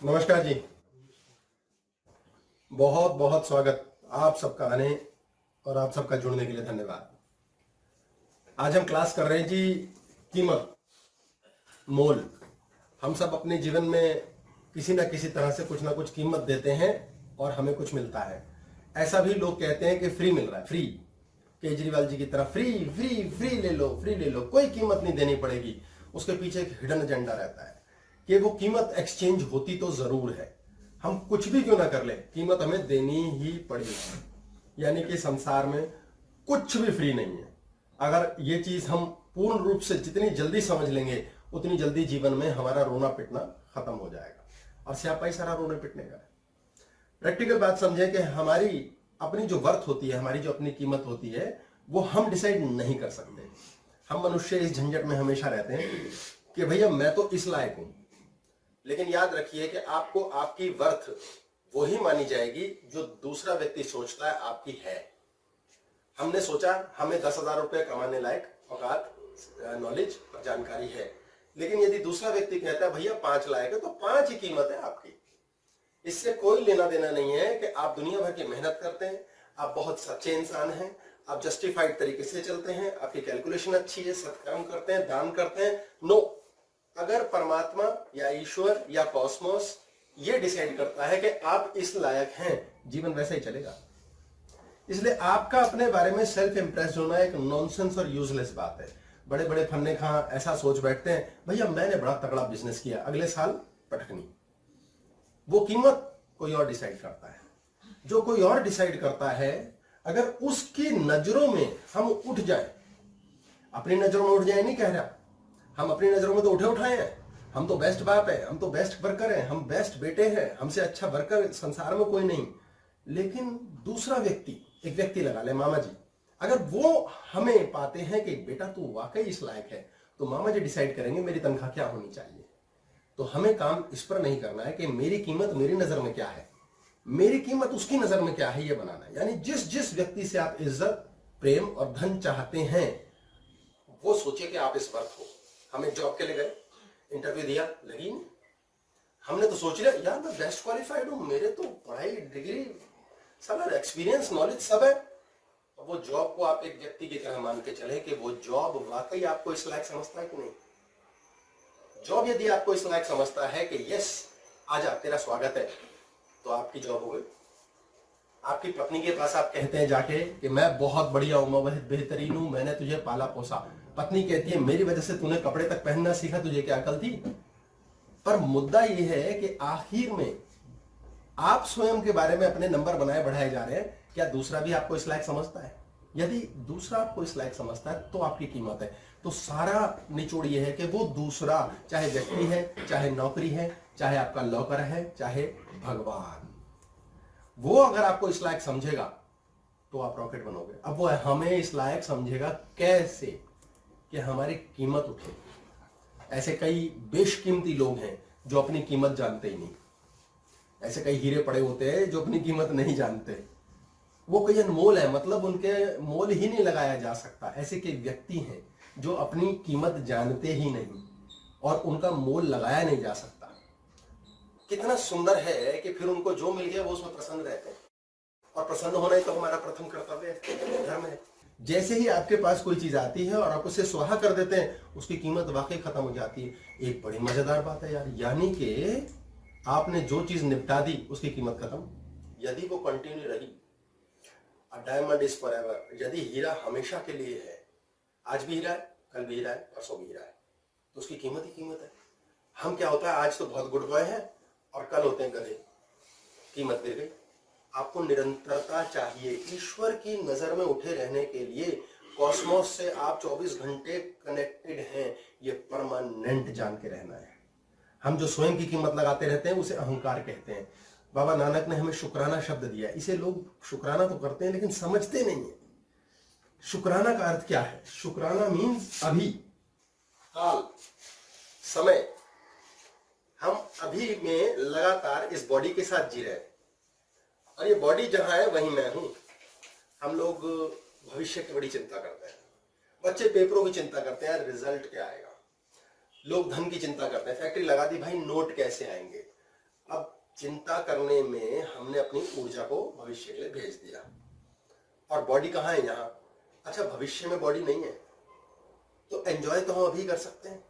नमस्कार जी। बहुत बहुत स्वागत आप सबका आने और आप सबका जुड़ने के लिए धन्यवाद। आज हम क्लास कर रहे हैं जी कीमत, मोल। हम सब अपने जीवन में किसी ना किसी तरह से कुछ ना कुछ कीमत देते हैं और हमें कुछ मिलता है। ऐसा भी लोग कहते हैं कि फ्री मिल रहा है, फ्री। केजरीवाल जी की तरह फ्री फ्री फ्री ले लो, फ्री ले लो, कोई कीमत नहीं देनी पड़ेगी। उसके पीछे एक हिडन एजेंडा रहता है कि वो कीमत एक्सचेंज होती तो जरूर है। हम कुछ भी क्यों ना कर ले, कीमत हमें देनी ही पड़ेगी। यानी कि संसार में कुछ भी फ्री नहीं है। अगर ये चीज हम पूर्ण रूप से जितनी जल्दी समझ लेंगे उतनी जल्दी जीवन में हमारा रोना पिटना खत्म हो जाएगा और स्यापा ही सारा रोने पिटने का है। प्रैक्टिकल बात समझें कि हमारी अपनी जो वर्थ होती है, हमारी जो अपनी कीमत होती है, वो हम डिसाइड नहीं कर सकते। हम मनुष्य इस झंझट में हमेशा रहते हैं कि भैया मैं तो इस लायक हूं। लेकिन याद रखिए कि आपको आपकी वर्थ वही मानी जाएगी जो दूसरा व्यक्ति सोचता है आपकी है। हमने सोचा हमें 10,000 रुपये कमाने लायक औकात, नॉलेज और जानकारी है, लेकिन यदि दूसरा व्यक्ति कहता है भैया 5 लायक है, तो 5 ही कीमत है आपकी। इससे कोई लेना देना नहीं है कि आप दुनिया भर की मेहनत करते हैं, आप बहुत सच्चे इंसान हैं, आप जस्टिफाइड तरीके से चलते हैं, आपकी कैलकुलेशन अच्छी है, सत्कर्म करते हैं, दान करते हैं। नो, अगर परमात्मा या ईश्वर या कॉस्मोस ये डिसाइड करता है कि आप इस लायक हैं, जीवन वैसा ही चलेगा। इसलिए आपका अपने बारे में सेल्फ इंप्रेस होना एक नॉनसेंस और यूजलेस बात है। बड़े बड़े फन्ने खां ऐसा सोच बैठते हैं भैया मैंने बड़ा तगड़ा बिजनेस किया, अगले साल पटकनी। वो कीमत कोई और डिसाइड करता है। जो कोई और डिसाइड करता है, अगर उसकी नजरों में हम उठ जाए, अपनी नजरों में उठ जाए नहीं कह रहा, हम अपनी नजरों में तो उठे उठाए हैं। हम तो बेस्ट बाप है, हम तो बेस्ट वर्कर हैं, हम बेस्ट बेटे हैं, हमसे अच्छा वर्कर संसार में कोई नहीं। लेकिन दूसरा व्यक्ति, एक व्यक्ति लगा ले मामा जी, अगर वो हमें पाते हैं कि बेटा तू वाकई इस लायक है, तो मामा जी डिसाइड करेंगे मेरी तनख्वाह क्या होनी चाहिए। तो हमें काम इस पर नहीं करना है कि मेरी कीमत मेरी नजर में क्या है, मेरी कीमत उसकी नजर में क्या है, ये बनाना है। यानी जिस जिस व्यक्ति से आप इज्जत, प्रेम और धन चाहते हैं, वो सोचे कि आप इस वर्थ हो। हमें जॉब के लिए गए, इंटरव्यू दिया, लगी नहीं। हमने तो सोच लिया यार मैं बेस्ट क्वालिफाइड हूं, मेरे तो पढ़ाई, डिग्री, सारा एक्सपीरियंस, नॉलेज सब है। और वो जॉब को आप एक व्यक्ति की तरह मान के चले कि वो जॉब वाकई आपको इस लायक समझता है कि नहीं। जॉब यदि आपको इस लायक समझता है कि यस आजा तेरा स्वागत है, तो आपकी जॉब हो गई। आपकी पत्नी के पास आप कहते हैं जाके कि मैं बहुत बढ़िया हूं, मैं बहुत बेहतरीन हूं, मैंने तुझे पाला पोसा। पत्नी कहती है मेरी वजह से तूने कपड़े तक पहनना सीखा, तुझे क्या अकल थी। पर मुद्दा यह है कि आखिर में आप स्वयं के बारे में अपने नंबर बनाए बढ़ाए जा रहे हैं। क्या दूसरा भी आपको इस लायक समझता है? यदि दूसरा आपको इस लायक समझता है तो आपकी कीमत है। तो सारा निचोड़ यह है कि वो दूसरा, चाहे व्यक्ति है, चाहे नौकरी है, चाहे आपका लॉकर है, चाहे भगवान, वो अगर आपको इस लायक समझेगा तो आप रॉकेट बनोगे। अब वो हमें इस लायक समझेगा कैसे कि हमारी कीमत उठे। ऐसे कई बेशकीमती लोग हैं जो अपनी कीमत जानते ही नहीं। ऐसे कई हीरे पड़े होते हैं जो अपनी कीमत नहीं जानते। वो कई अनमोल है, मतलब उनके मोल ही नहीं लगाया जा सकता। ऐसे कई व्यक्ति हैं जो अपनी कीमत जानते ही नहीं और उनका मोल लगाया नहीं जा सकता। कितना सुंदर है कि फिर उनको जो मिल गया वो उसमें प्रसन्न रहते हैं, और प्रसन्न होना ही तो हमारा प्रथम कर्तव्य है, धर्म है। जैसे ही आपके पास कोई चीज आती है और आप उसे स्वाहा कर देते हैं, उसकी कीमत वाकई खत्म हो जाती है। एक बड़ी मजेदार बात है यार, यानी कि आपने जो चीज निपटा दी उसकी कीमत खत्म। यदि वो कंटिन्यू रही, डायमंड इज फॉरएवर, यदि हीरा हमेशा के लिए है, आज भी हीरा है, कल भी हीरा है, परसों भी हीरा है, तो उसकी कीमत ही कीमत है। हम क्या होता है, आज तो बहुत गुड बॉय है और कल होते हैं गधे, कीमत गिर गई। आपको निरंतरता चाहिए। ईश्वर की नजर में उठे रहने के लिए कॉस्मोस से आप 24 घंटे कनेक्टेड हैं, ये परमानेंट जान के रहना है। हम जो स्वयं की कीमत लगाते रहते हैं उसे अहंकार कहते हैं। बाबा नानक ने हमें शुक्राना शब्द दिया। इसे लोग शुक्राना तो करते हैं लेकिन समझते नहीं है। शुक्राना का अर्थ क्या है? शुक्राना मीन्स अभी, काल, समय। हम अभी में लगातार इस बॉडी के साथ जी रहे हैं और ये बॉडी जहां है वहीं मैं हूं। हम लोग भविष्य की बड़ी चिंता करते हैं, बच्चे पेपरों की चिंता करते हैं, रिजल्ट क्या आएगा। लोग धन की चिंता करते हैं, फैक्ट्री लगा दी भाई, नोट कैसे आएंगे। अब चिंता करने में हमने अपनी ऊर्जा को भविष्य के लिए भेज दिया। और बॉडी कहाँ है? यहाँ। अच्छा, भविष्य में बॉडी नहीं है तो एंजॉय तो हम अभी कर सकते हैं,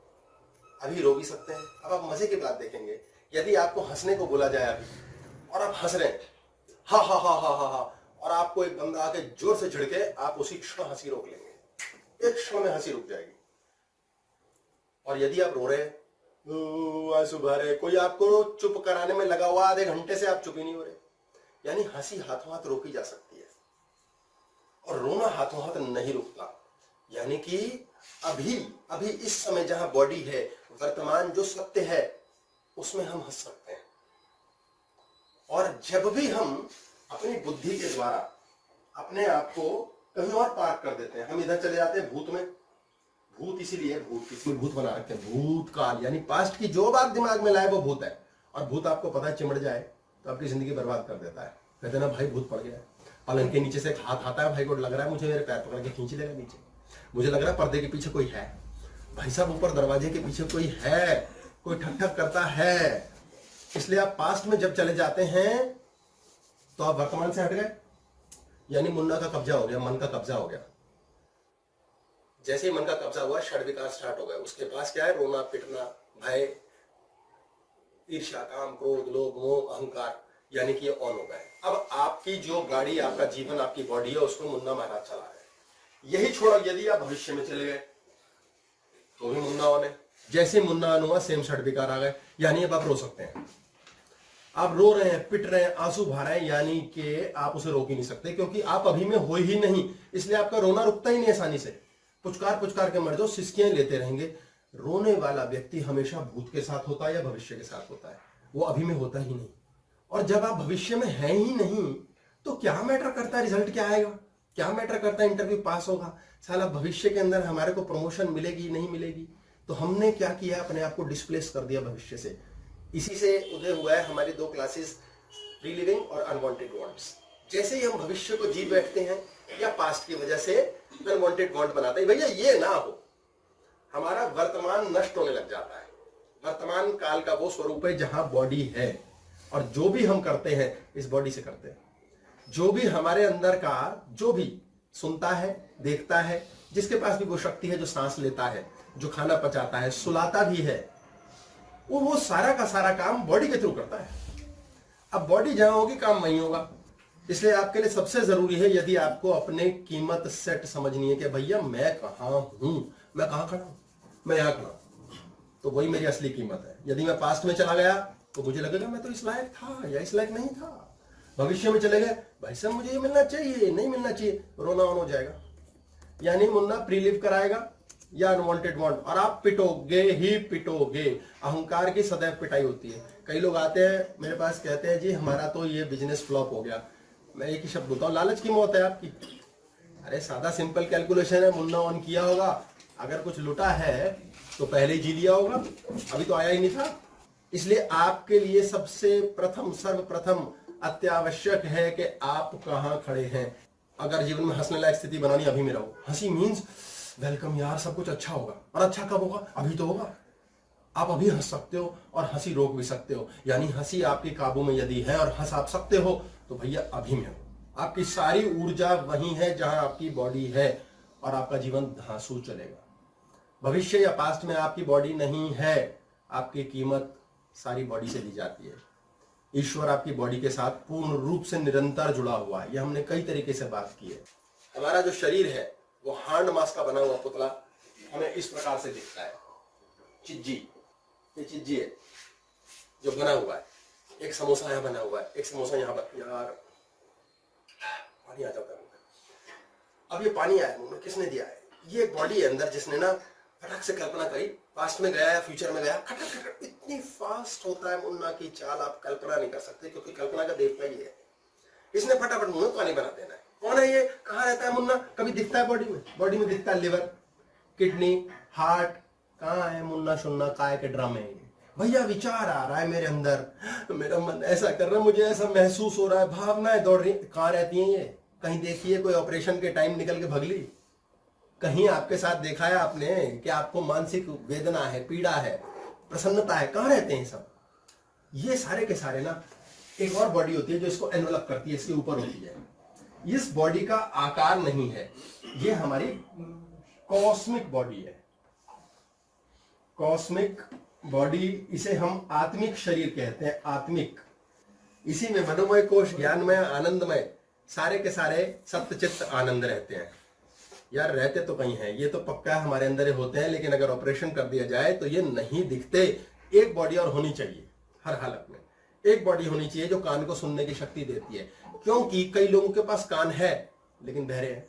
अभी रो भी सकते हैं। अब आप मजे की बात देखेंगे, यदि आपको हंसने को बोला जाए अभी और आप हंस रहे हैं, हा हा हा हा हा हा, और आपको एक बंदा आके जोर से झिड़के, आप उसी क्षण हंसी रोक लेंगे, एक क्षण में हंसी रुक जाएगी। और यदि आप रो रहे हैं, आंसू बह रहे, कोई आपको चुप कराने में लगा हुआ, आधे घंटे से आप चुप ही नहीं हो रहे, यानी हंसी हाथों हाथ रोकी जा सकती है और रोना हाथों हाथ नहीं रुकता। यानी कि अभी इस समय जहां बॉडी है, वर्तमान जो सत्य है, उसमें हम हंस सकते हैं। और जब भी हम अपनी बुद्धि के द्वारा अपने आप को कहीं और पार्क कर देते हैं, हम इधर चले जाते हैं भूत में। भूत इसीलिए भूत बना रखते हैं, भूतकाल यानी पास्ट की जो बात दिमाग में लाए वो भूत है। और भूत आपको पता है चिमड़ जाए तो आपकी जिंदगी बर्बाद कर देता है। कहते ना भाई भूत पड़ गया है, पलंग के नीचे से एक हाथ आता है, भाई को लग रहा है मुझे मेरे पैर पकड़ के खींच लेगा नीचे, मुझे लग रहा है पर्दे के पीछे कोई है, भाई साहब ऊपर दरवाजे के पीछे कोई है, कोई ठक ठक करता है। इसलिए आप पास्ट में जब चले जाते हैं तो आप वर्तमान से हट गए, यानी मुन्ना का कब्जा हो गया, मन का कब्जा हो गया। जैसे ही मन का कब्जा हुआ, षड विकार स्टार्ट हो गए। उसके पास क्या है? रोना, पिटना, भय, ईर्ष्या, काम, क्रोध, लोभ, मोह, अहंकार, यानी कि ये ऑन हो गए। अब आपकी जो गाड़ी, आपका जीवन, आपकी बॉडी है, उसको मुन्ना महाराज चला रहे हैं। यही छोड़ो, यदि आप भविष्य में चले गए तो भी मुन्ना ऑन है। जैसे मुन्ना ऑन हुआ, सेम षड विकार आ गए, यानी अब आप रो सकते हैं। आप रो रहे हैं, पिट रहे हैं, आंसू बहा रहे हैं, यानी कि आप उसे रोक ही नहीं सकते, क्योंकि आप अभी में हो ही नहीं। इसलिए आपका रोना रुकता ही नहीं आसानी से। पुचकार पुचकार के मर जाओ, सिसकियां लेते रहेंगे। रोने वाला व्यक्ति हमेशा भूत के साथ होता है या भविष्य के साथ होता है, वो अभी में होता ही नहीं। और जब आप भविष्य में हैं ही नहीं तो क्या मैटर करता है रिजल्ट क्या आएगा, क्या मैटर करता है इंटरव्यू पास होगा, साला भविष्य के अंदर हमारे को प्रमोशन मिलेगी नहीं मिलेगी। तो हमने क्या किया, अपने आप को डिस्प्लेस कर दिया भविष्य से। इसी से उदय हुआ है हमारी दो क्लासेस, रिलीविंग और अनवांटेड वांट्स। जैसे ही हम भविष्य को जी बैठते हैं या पास्ट की वजह से अनवांटेड वांट बनाते हैं, भैया ये ना हो, हमारा वर्तमान नष्ट होने लग जाता है। वर्तमान काल का वो स्वरूप है जहां बॉडी है, और जो भी हम करते हैं इस बॉडी से करते हैं। जो भी हमारे अंदर का जो भी सुनता है, देखता है, जिसके पास भी वो शक्ति है, जो सांस लेता है, जो खाना पचाता है, सुलाता भी है, वो सारा का सारा काम बॉडी के थ्रू करता है। अब बॉडी जहां होगी काम वहीं होगा। इसलिए आपके लिए सबसे जरूरी है, यदि आपको अपने कीमत सेट समझनी है कि भैया मैं कहां हूं, मैं कहां खड़ा हूं, मैं यहां खड़ा हूं, तो वही मेरी असली कीमत है। यदि मैं पास्ट में चला गया तो मुझे लगेगा मैं तो इस लायक था या इस लायक नहीं था। भविष्य में चले गए, भाई साहब मुझे ये मिलना चाहिए, नहीं मिलना चाहिए, रोना ऑन हो जाएगा। यानी मुन्ना प्रीलिव कराएगा या अनवांटेड वांट, और आप पिटोगे ही पिटोगे। अहंकार की सदैव पिटाई होती है। कई लोग आते हैं मेरे पास, कहते हैं जी हमारा तो ये बिजनेस फ्लॉप हो गया। मैं एक ही शब्द बोलता हूँ, लालच की मौत है आपकी। अरे सादा सिंपल कैलकुलेशन है, मुन्ना ऑन किया होगा, अगर कुछ लुटा है तो पहले ही जी लिया होगा, अभी तो आया ही नहीं था। इसलिए आपके लिए सबसे प्रथम, सर्वप्रथम अत्यावश्यक है कि आप कहां खड़े हैं। अगर जीवन में हंसने लायक स्थिति बनानी, अभी में रहो। हंसी मीन्स वेलकम यार, सब कुछ अच्छा होगा। और अच्छा कब होगा? अभी तो होगा। आप अभी हंस सकते हो और हंसी रोक भी सकते हो, यानी हंसी आपके काबू में यदि है और हंस आप सकते हो तो भैया अभी में हो। आपकी सारी ऊर्जा वहीं है जहां आपकी बॉडी है, और आपका जीवन धांसू चलेगा। भविष्य या पास्ट में आपकी बॉडी नहीं है, आपकी कीमत सारी बॉडी से दी जाती है। ईश्वर आपकी बॉडी के साथ पूर्ण रूप से निरंतर जुड़ा हुआ है। यह हमने कई तरीके से बात की है। हमारा जो शरीर है वो हार्ड मास का बना हुआ पुतला हमें इस प्रकार से दिखता है। चिज्जी, ये चिज्जी है जो बना हुआ है। एक समोसा यहाँ बना हुआ है, एक समोसा यहाँ पर। यार पानी आ जाता है। अब ये पानी आया मुंह में, किसने दिया है? ये बॉडी है अंदर जिसने ना फटक से कल्पना करी, पास्ट में गया या फ्यूचर में गया, खटक खटक इतनी फास्ट होता है मुन्ना की चाल, आप कल्पना नहीं कर सकते, क्योंकि कल्पना का देवता ही है। इसने फटाफट मुंह में पानी बना देना है। कौन है ये? कहाँ रहता है मुन्ना? कभी दिखता है बॉडी में? बॉडी में दिखता है लिवर, किडनी, हार्ट। कहाँ है मुन्ना शुन्ना? काय के ड्रामे। भैया विचार आ रहा है मेरे अंदर, मेरा मन ऐसा कर रहा है, मुझे ऐसा महसूस हो रहा है, भावनाएं दौड़ रही। कहाँ रहती हैं ये? कहीं देखिए कोई ऑपरेशन के टाइम निकल के भगली? कहीं आपके साथ देखा है आपने कि आपको मानसिक वेदना है, पीड़ा है, प्रसन्नता है? कहाँ रहते हैं सब? ये सारे के सारे ना, एक और बॉडी होती है जो इसको एनवलप करती है, इसके ऊपर होती है। इस बॉडी का आकार नहीं है, ये हमारी कॉस्मिक बॉडी है। कॉस्मिक बॉडी, इसे हम आत्मिक शरीर कहते हैं। आत्मिक, इसी में मनोमय कोश, ज्ञानमय, आनंदमय, सारे के सारे सत्यचित्त आनंद रहते हैं। यार रहते तो कहीं हैं, ये तो पक्का हमारे अंदर ही होते हैं, लेकिन अगर ऑपरेशन कर दिया जाए तो ये नहीं दिखते। एक बॉडी और होनी चाहिए हर हालत में, एक बॉडी होनी चाहिए जो कान को सुनने की शक्ति देती है। क्योंकि कई लोगों के पास कान है लेकिन बहरे हैं,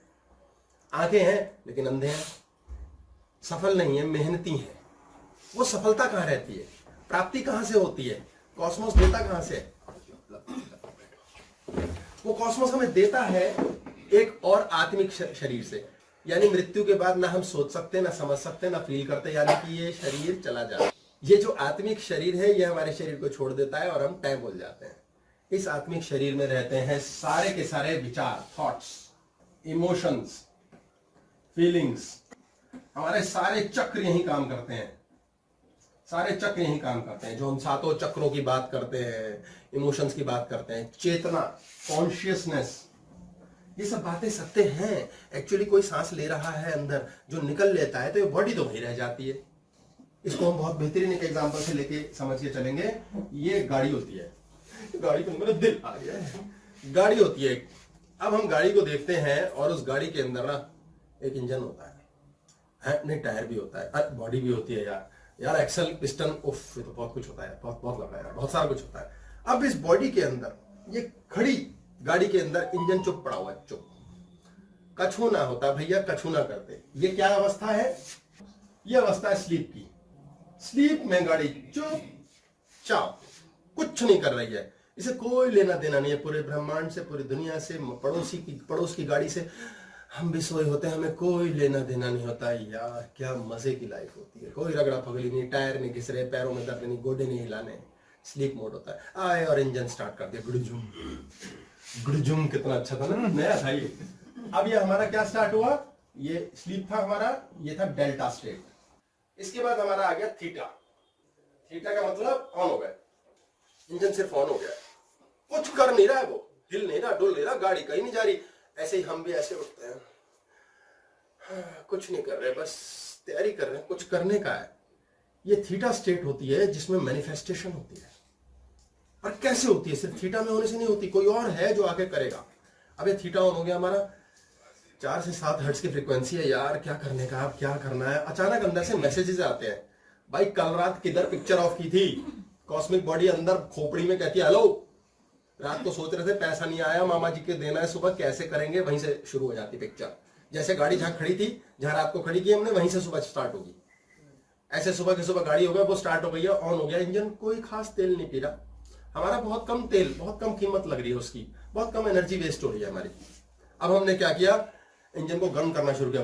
आंखें हैं लेकिन अंधे हैं, सफल नहीं है, मेहनती है। वो सफलता कहां रहती है, प्राप्ति कहां से होती है, कॉस्मोस देता कहां से है? वो कॉस्मोस हमें देता है एक और आत्मिक शरीर से। यानी मृत्यु के बाद ना हम सोच सकते, ना समझ सकते, ना फील करते, यानी कि ये शरीर चला जाता है। ये जो आत्मिक शरीर है ये हमारे शरीर को छोड़ देता है और हम तय बोल जाते हैं। इस आत्मिक शरीर में रहते हैं सारे के सारे विचार, थॉट्स, इमोशंस, फीलिंग्स, हमारे सारे चक्र यही काम करते हैं। सारे चक्र यही काम करते हैं। जो हम सातों चक्रों की बात करते हैं, इमोशंस की बात करते हैं, चेतना, कॉन्शियसनेस, ये सब बातें सत्य हैं। एक्चुअली कोई सांस ले रहा है अंदर, जो निकल लेता है तो ये बॉडी तो वही रह जाती है। इसको हम बहुत बेहतरीन एक एग्जांपल से लेके समझ के चलेंगे। ये गाड़ी होती है, गाड़ी पे मेरा दिल आ गया है। गाड़ी होती है, अब हम गाड़ी को देखते हैं और उस गाड़ी के अंदर ना एक इंजन होता है, नहीं टायर भी होता है, बॉडी भी होती है यार एक्सल, पिस्टन, उफ, ये तो बहुत कुछ होता है, बहुत लगा है, बहुत सारा कुछ होता है। अब इस बॉडी के अंदर, ये खड़ी गाड़ी के अंदर इंजन चुप पड़ा हुआ है, चुप, कछू ना होता भैया, कछू ना करते। ये क्या अवस्था है? ये अवस्था है स्लीप की। स्लीप में गाड़ी चुप चाप, कुछ नहीं कर रही है, इसे कोई लेना देना नहीं है पूरे ब्रह्मांड से, पूरी दुनिया से, पड़ोस की गाड़ी से। हम भी सोए होते हैं, हमें कोई लेना देना नहीं होता। यार क्या मजे की लाइफ होती है, कोई रगड़ा फगली नहीं, टायर नहीं घिस रहे, पैरों में दर्द नहीं, गोडे नहीं हिलाने, स्लीप मोड होता है। आए और इंजन स्टार्ट कर दिया, गुड़जुम गुड़जुम, कितना अच्छा था ना, नया था ये। अब ये हमारा क्या स्टार्ट हुआ? ये स्लीप था हमारा, ये था डेल्टा स्टेट। इसके बाद हमारा आ गया थीटा। थीटा का मतलब ऑन हो गया, इंजन सिर्फ ऑन हो गया, कुछ कर नहीं रहा है, वो हिल नहीं रहा, डुल नहीं रहा, गाड़ी कहीं नहीं जा रही। ऐसे ही हम भी ऐसे उठते हैं, कुछ नहीं कर रहे, बस तैयारी कर रहे हैं, कुछ करने का है। ये थीटा स्टेट होती है जिसमें मैनिफेस्टेशन होती है। और कैसे होती है? सिर्फ थीटा में होने से नहीं होती, कोई और है जो आके करेगा। अब ये थीटा ऑन हो गया हमारा, 4 से 7 हर्ट्ज की फ्रीक्वेंसी है। यार क्या करने का, अब क्या करना है? अचानक अंदर से मैसेजेस आते हैं, भाई कल रात किधर पिक्चर ऑफ की थी? कॉस्मिक बॉडी अंदर खोपड़ी में कहती है हेलो, रात को सोच रहे थे पैसा नहीं आया, मामा जी के देना है, सुबह कैसे करेंगे? वहीं से शुरू हो जाती पिक्चर। जैसे गाड़ी जहां खड़ी थी, जहां रात को खड़ी की हमने, वहीं से सुबह स्टार्ट होगी। ऐसे सुबह की सुबह गाड़ी हो गया, वो स्टार्ट हो गई है, ऑन हो गया इंजन। कोई खास तेल नहीं पी रहा हमारा, बहुत कम तेल, बहुत कम कीमत लग रही है उसकी, बहुत कम एनर्जी वेस्ट हो रही है हमारी। अब हमने क्या किया? इंजन को गर्म करना शुरू किया,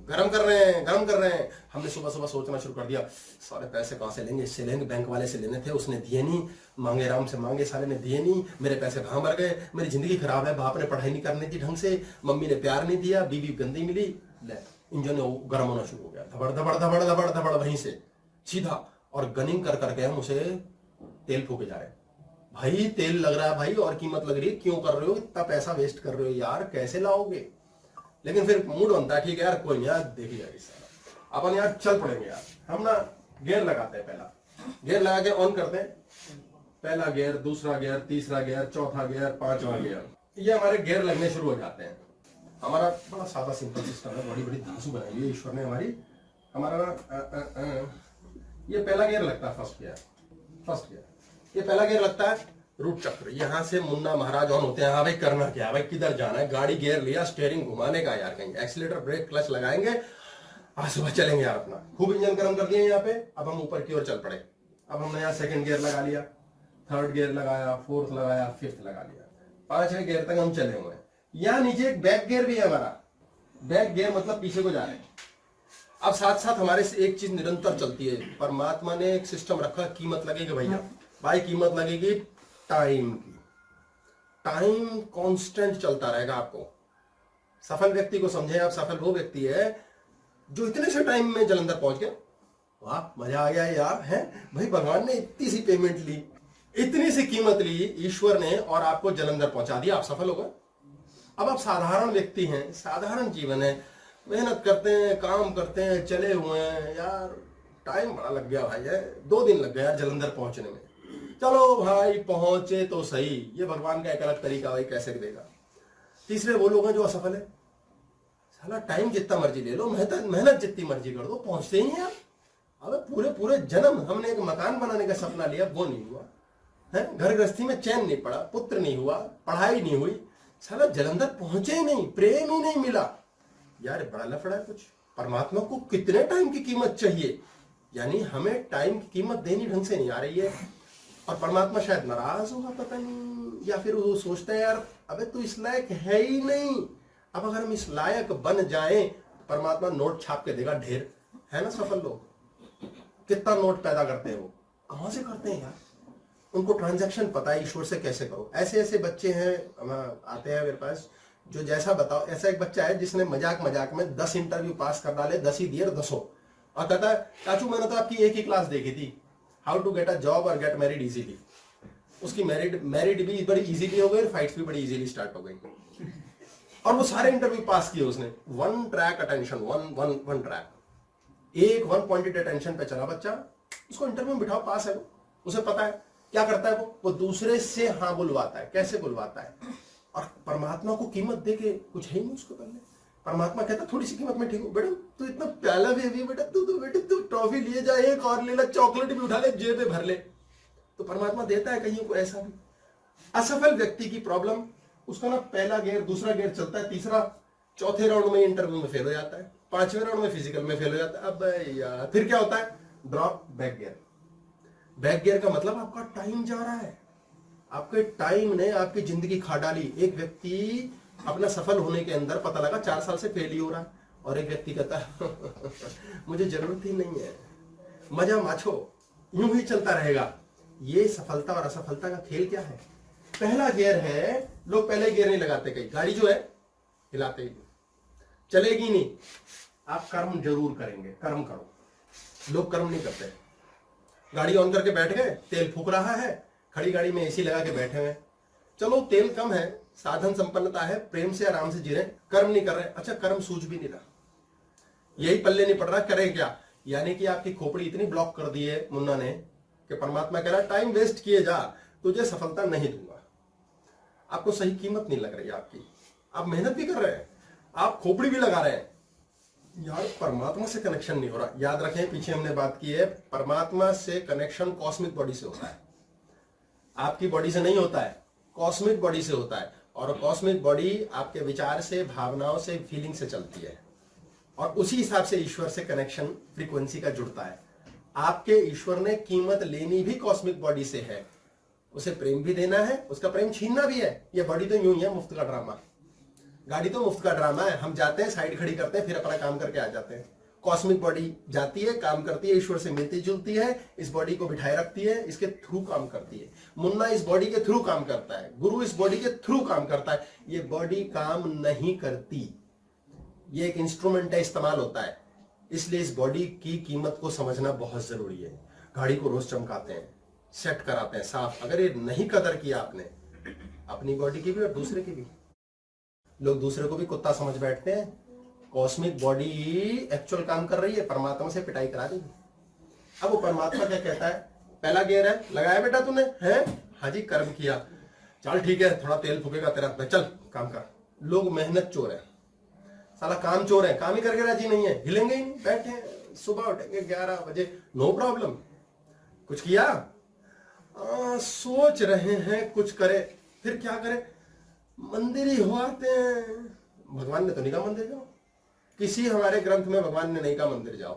गरम कर रहे हैं। हमने सुबह सुबह सोचना शुरू कर दिया, सारे पैसे कहां से लेंगे? इससे लेंगे, बैंक वाले से लेने थे, उसने दिए नहीं, मांगे राम से मांगे, साले ने दिए नहीं, मेरे पैसे कहां मर गए, मेरी जिंदगी खराब है, बाप ने पढ़ाई नहीं करने दी ढंग से, मम्मी ने प्यार नहीं दिया, बीवी गंदी मिली। ले, इंजन गर्म होना शुरू हो गया, धबड़ धबड़ धबड़ धबड़ धबड़, वहीं से सीधा, और गनिंग कर करके हम उसे तेल फूके जा रहे हैं। भाई तेल लग रहा है भाई, और कीमत लग रही है, क्यों कर रहे हो इतना पैसा वेस्ट कर रहे हो यार, कैसे लाओगे? लेकिन फिर मूड बनता है, ठीक है यार कोई नहीं यार, देखी जाएगी सारा, अपन यार चल पड़ेंगे यार। हम ना गियर लगाते हैं, पहला गियर लगा के ऑन करते हैं, पहला गियर, दूसरा गियर, तीसरा गियर, चौथा गियर, पांचवा गियर, ये हमारे गियर लगने शुरू हो जाते हैं। हमारा बड़ा सादा सिंपल सिस्टम है, बड़ी बड़ी धांसू बनाई है ईश्वर ने हमारी। हमारा ये पहला गियर लगता है, फर्स्ट गियर, ये पहला गियर लगता है, रूट चक्र। यहां से मुन्ना महाराज ऑन होते हैं, हाँ भाई करना क्या है भाई, किधर जाना है? गाड़ी गियर लिया, स्टीयरिंग घुमाने का यार, कहीं एक्सीलेटर ब्रेक क्लच लगाएंगे, आज सुबह चलेंगे यार अपना। खूब इंजन गर्म कर दिए यहाँ पे, अब हम ऊपर की ओर चल पड़े। अब हमने यहाँ सेकंड गियर लगा लिया, थर्ड गियर लगाया, फोर्थ लगाया, फिफ्थ लगा लिया, 5वें गियर तक हम चले हुए हैं। यहाँ नीचे एक बैक गियर भी है हमारा, बैक गियर मतलब पीछे को जा रहे हैं। अब साथ साथ हमारे से एक चीज निरंतर चलती है, परमात्मा ने एक सिस्टम रखा, कीमत लगेगी भैया, भाई कीमत लगेगी टाइम की। टाइम कांस्टेंट चलता रहेगा आपको। सफल व्यक्ति को समझे आप, सफल वो व्यक्ति है जो इतने से टाइम में जलंधर पहुंच गया, वाह मजा आ गया यार, है भाई भगवान ने इतनी सी पेमेंट ली, इतनी सी कीमत ली ईश्वर ने और आपको जलंधर पहुंचा दिया, आप सफल हो गए। अब आप साधारण व्यक्ति हैं, साधारण जीवन है, मेहनत करते हैं, काम करते हैं, चले हुए हैं यार, टाइम बड़ा लग गया भाई, है 2 दिन लग गया यार जलंधर पहुंचने में। चलो भाई पहुंचे तो सही, ये भगवान का एक अलग तरीका भाई कैसे देगा। तीसरे वो लोग हैं जो असफल है, साला टाइम जितना मर्जी ले लो, मेहनत जितनी मर्जी कर दो, पहुंचते ही हैं। अब पूरे पूरे जन्म हमने एक मकान बनाने का सपना लिया, वो नहीं हुआ है, घर गृहस्थी में चैन नहीं पड़ा, पुत्र नहीं हुआ, पढ़ाई नहीं हुई, साला जलंधर पहुंचे ही नहीं, प्रेम ही नहीं मिला यार, बड़ा लफड़ा है कुछ। परमात्मा को कितने टाइम की कीमत चाहिए, यानी हमें टाइम की कीमत देनी ढंग से नहीं आ रही है, और परमात्मा शायद नाराज होगा पता नहीं, या फिर वो सोचता है यार अबे तू इस लायक है ही नहीं। अब अगर हम इस लायक बन जाएं, परमात्मा नोट छाप के देगा ढेर, है ना। सफल लोग कितना नोट पैदा करते हैं, वो कहां से करते हैं यार, उनको ट्रांजैक्शन पता है ईश्वर से कैसे करो। ऐसे ऐसे बच्चे हैं आते हैं मेरे पास, जो जैसा बताओ, ऐसा एक बच्चा है जिसने मजाक मजाक में 10 इंटरव्यू पास कर डाले, 10 ही दिए 10, और कहता है चाचू मैंने तो आपकी एक ही क्लास देखी थी, how to get a job और गेट मैरिड इजीली। उसकी मैरिड भी बड़ी इजीली हो गई, फाइट्स भी बड़ी इजीली स्टार्ट हो गई, और वो सारे इंटरव्यू पास किए उसने। One track attention, one track, एक 1 पॉइंटेड अटेंशन पे चला बच्चा। उसको इंटरव्यू में बिठाओ, पास है वो, उसे पता है क्या करता है वो दूसरे से हाँ बुलवाता है, कैसे बुलवाता है, और परमात्मा को कीमत दे के कुछ है ही नहीं उसको करने। परमात्मा कहता थोड़ी सी कीमत में ठीक हो बेटा, तू इतना प्याला बेबी है बेटा, तू ट्रॉफी लिए जा, एक और ले ला, चॉकलेट भी उठा ले, जेब में भर ले। तो परमात्मा देता है कहीं को ऐसा भी। असफल व्यक्ति की प्रॉब्लम, उसका ना पहला गियर, दूसरा गियर चलता है, तीसरा चौथे राउंड में इंटरव्यू में फेल हो जाता है, 5वें राउंड में फिजिकल में फेल हो जाता है। अब यार फिर क्या होता है, drop back gear. Back gear का मतलब आपका टाइम जा रहा है, आपके टाइम ने आपकी जिंदगी खा डाली। एक व्यक्ति अपना सफल होने के अंदर पता लगा 4 साल से फेल ही हो रहा है, और एक व्यक्ति कहता है मुझे जरूरत ही नहीं है, मजा माछो, यूं ही चलता रहेगा। ये सफलता और असफलता का खेल क्या है। पहला गियर है, लोग पहले गियर नहीं लगाते, कहीं गाड़ी जो है हिलाते ही चलेगी नहीं। आप कर्म जरूर करेंगे, कर्म करो, लोग कर्म नहीं करते। गाड़ी ऑन करके बैठ गए, तेल फूक रहा है, खड़ी गाड़ी में एसी लगा के बैठे हुए, चलो तेल कम है, साधन संपन्नता है, प्रेम से आराम से जी रहे, कर्म नहीं कर रहे। अच्छा कर्म सूझ भी नहीं रहा, यही पल्ले नहीं पड़ रहा, करें क्या। यानी कि आपकी खोपड़ी इतनी ब्लॉक कर दी है मुन्ना ने कि परमात्मा कह रहा है टाइम वेस्ट किए जा, तुझे सफलता नहीं दूंगा। आपको सही कीमत नहीं लग रही आपकी, आप मेहनत भी कर रहे हैं, आप खोपड़ी भी लगा रहे हैं, यार परमात्मा से कनेक्शन नहीं हो रहा। याद रखें पीछे हमने बात की है, परमात्मा से कनेक्शन कॉस्मिक बॉडी से होता है, आपकी बॉडी से नहीं होता है, कॉस्मिक बॉडी से होता है। और कॉस्मिक बॉडी आपके विचार से, भावनाओं से, फीलिंग से चलती है, और उसी हिसाब से ईश्वर से कनेक्शन फ्रीक्वेंसी का जुड़ता है। आपके ईश्वर ने कीमत लेनी भी कॉस्मिक बॉडी से है, उसे प्रेम भी देना है, उसका प्रेम छीनना भी है। ये बॉडी तो यूं ही है, मुफ्त का ड्रामा, गाड़ी तो मुफ्त का ड्रामा है, हम जाते हैं साइड खड़ी करते हैं, फिर अपना काम करके आ जाते हैं। कॉस्मिक बॉडी जाती है, काम करती है, ईश्वर से मिलती जुलती है, इस बॉडी को बिठाए रखती है, इसके थ्रू काम करती है। मुन्ना इस बॉडी के थ्रू काम करता है, गुरु इस बॉडी के थ्रू काम करता है। ये बॉडी काम नहीं करती, ये एक इंस्ट्रूमेंट है, इस्तेमाल होता है। इसलिए इस बॉडी की कीमत को समझना बहुत जरूरी है। गाड़ी को रोज चमकाते हैं, सेट कराते हैं साफ, अगर ये नहीं कदर किया आपने अपनी बॉडी की भी और दूसरे की भी, लोग दूसरे को भी कुत्ता समझ बैठते हैं। कॉस्मिक बॉडी एक्चुअल काम कर रही है, परमात्मा से पिटाई करा देगी। अब वो परमात्मा क्या कहता है, पहला गियर है, लगाया बेटा तूने, है हाँ जी कर्म किया, चल ठीक है थोड़ा तेल फूकेगा तेरा, चल काम कर। लोग मेहनत चोर है, साला काम चोर है, काम ही करके राजी नहीं है, हिलेंगे ही नहीं, बैठे हैं, सुबह उठेंगे 11 बजे, नो प्रॉब्लम। कुछ किया, सोच रहे हैं कुछ करे, फिर क्या करें, मंदिर ही हो आते हैं। भगवान ने तो नहीं कहा मंदिर जाओ, किसी हमारे ग्रंथ में भगवान ने नहीं कहा मंदिर जाओ।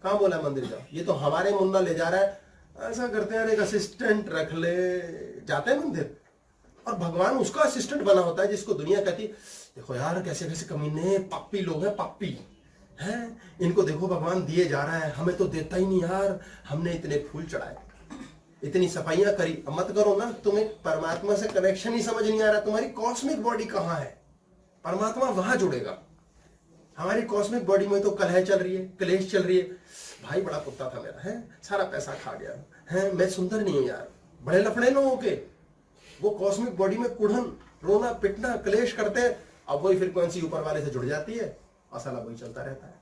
कहां बोला मंदिर जाओ, ये तो हमारे मुन्ना ले जा रहा है। ऐसा करते हैं एक असिस्टेंट रख ले, जाते हैं मंदिर, और भगवान उसका असिस्टेंट बना होता है जिसको दुनिया कहती देखो यार कैसे कैसे कमीने पापी लोग हैं, पापी हैं, इनको देखो भगवान दिए जा रहा है, हमें तो देता ही नहीं यार, हमने इतने फूल चढ़ाए, इतनी सफाइयां करी। मत करो ना, तुम्हें परमात्मा से कनेक्शन ही समझ नहीं आ रहा, तुम्हारी कॉस्मिक बॉडी कहां है, परमात्मा वहां जुड़ेगा। हमारी कॉस्मिक बॉडी में तो कलह चल रही है, क्लेश चल रही है, भाई बड़ा कुत्ता था मेरा, है सारा पैसा खा गया, है मैं सुंदर नहीं हूं यार, बड़े लफड़े लोगों के वो कॉस्मिक बॉडी में कुढ़न, रोना पिटना, क्लेश करते हैं। अब वही फ्रीक्वेंसी ऊपर वाले से जुड़ जाती है और साला वही चलता रहता है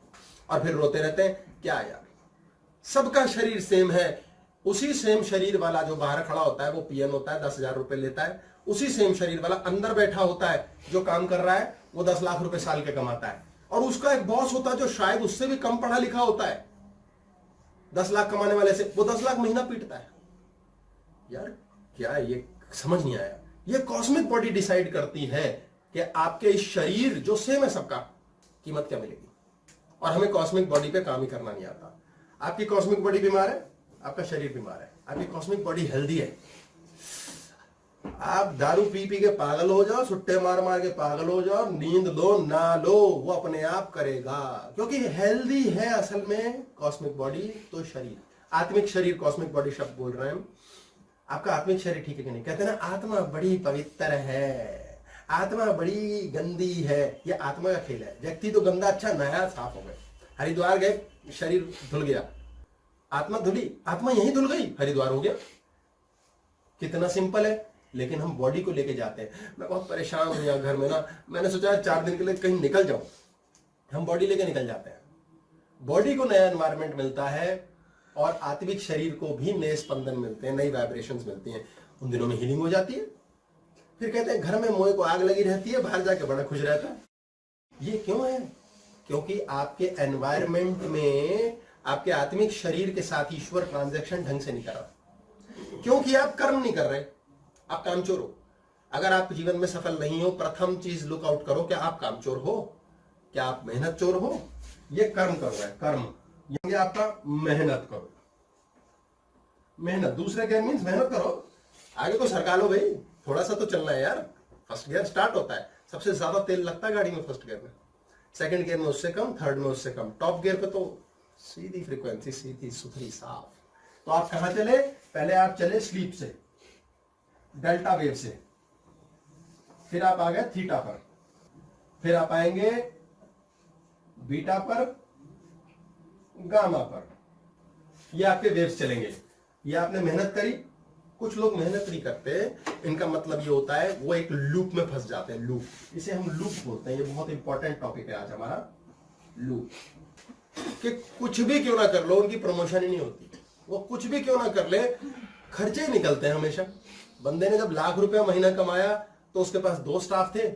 और फिर रोते रहते हैं। क्या यार, सबका शरीर सेम है, उसी सेम शरीर वाला जो बाहर खड़ा होता है वो पीएन होता है, 10,000 रुपए लेता है। उसी सेम शरीर वाला अंदर बैठा होता है जो काम कर रहा है, वो 10 लाख रुपए साल के कमाता है। और उसका एक बॉस होता है जो शायद उससे भी कम पढ़ा लिखा होता है, 10 लाख कमाने वाले से वो 10 लाख महीना पीटता है। यार क्या है ये, समझ नहीं आया। ये कॉस्मिक बॉडी डिसाइड करती है कि आपके इस शरीर जो सेम है सबका, कीमत क्या मिलेगी। और हमें कॉस्मिक बॉडी पे काम ही करना नहीं आता। आपकी कॉस्मिक बॉडी बीमार है, आपका शरीर बीमार है। आपकी कॉस्मिक बॉडी हेल्दी है, आप दारू पी पी के पागल हो जाओ, सुट्टे मार मार के पागल हो जाओ, नींद लो ना लो, वो अपने आप करेगा, क्योंकि हेल्दी है असल में कॉस्मिक बॉडी। तो शरीर, आत्मिक शरीर, कॉस्मिक बॉडी शब्द बोल रहे हैं हम। आपका आत्मिक शरीर ठीक है कि नहीं? कहते हैं ना आत्मा बड़ी पवित्र है, आत्मा बड़ी गंदी है। ये आत्मा का खेल है। व्यक्ति तो गंदा अच्छा नया साफ हो गए, हरिद्वार गए, शरीर धुल गया, आत्मा धुली, आत्मा यहीं धुल गई, हरिद्वार हो गया। कितना सिंपल है। लेकिन हम बॉडी को लेके जाते हैं। मैं बहुत परेशान हूं यहाँ घर में ना, मैंने सोचा 4 दिन के लिए कहीं निकल जाऊं। हम बॉडी लेके निकल जाते हैं, बॉडी को नया एनवायरनमेंट मिलता है और आत्मिक शरीर को भी नए स्पंदन मिलते हैं, नई वाइब्रेशंस मिलती हैं। उन दिनों में हीलिंग हो जाती है। फिर कहते हैं घर में मोए को आग लगी रहती है, बाहर जाके बड़ा खुश रहता है। ये क्यों है? क्योंकि आपके एनवायरनमेंट में आपके आत्मिक शरीर के साथ ईश्वर ट्रांजैक्शन ढंग से नहीं कर रहा, क्योंकि आप कर्म नहीं कर रहे, आप कामचोर हो। अगर आप जीवन में सफल नहीं हो, प्रथम चीज लुक आउट करो, क्या आप कामचोर हो? क्या आप मेहनत चोर हो? ये कर्म कर रहा है, कर्म ये आपका मेहनत करो। मेहनत दूसरे गेयर मीन्स मेहनत करो, आगे को सरका लो भाई, थोड़ा सा तो चलना है यार। फर्स्ट गियर स्टार्ट होता है, सबसे ज्यादा तेल लगता है गाड़ी में फर्स्ट गियर में, सेकंड गियर में उससे कम, थर्ड में उससे कम, टॉप गियर पे तो सीधी फ्रीक्वेंसी, सीधी सुथरी साफ। तो आप कहां चले? पहले आप चले स्लीप से, डेल्टा वेव से, फिर आप आ गए थीटा पर, फिर आप आएंगे बीटा पर, गामा पर। ये आपके वेव्स चलेंगे। ये आपने मेहनत करी। कुछ लोग मेहनत नहीं करते, इनका मतलब ये होता है वो एक लूप में फंस जाते हैं। लूप, इसे हम लूप बोलते हैं। ये बहुत इंपॉर्टेंट टॉपिक है आज हमारा, लूप। कि कुछ भी क्यों ना कर लो, उनकी प्रमोशन ही नहीं होती। वो कुछ भी क्यों ना कर ले, खर्चे निकलते हैं हमेशा। बंदे ने जब लाख रुपया महीना कमाया तो उसके पास 2 स्टाफ थे,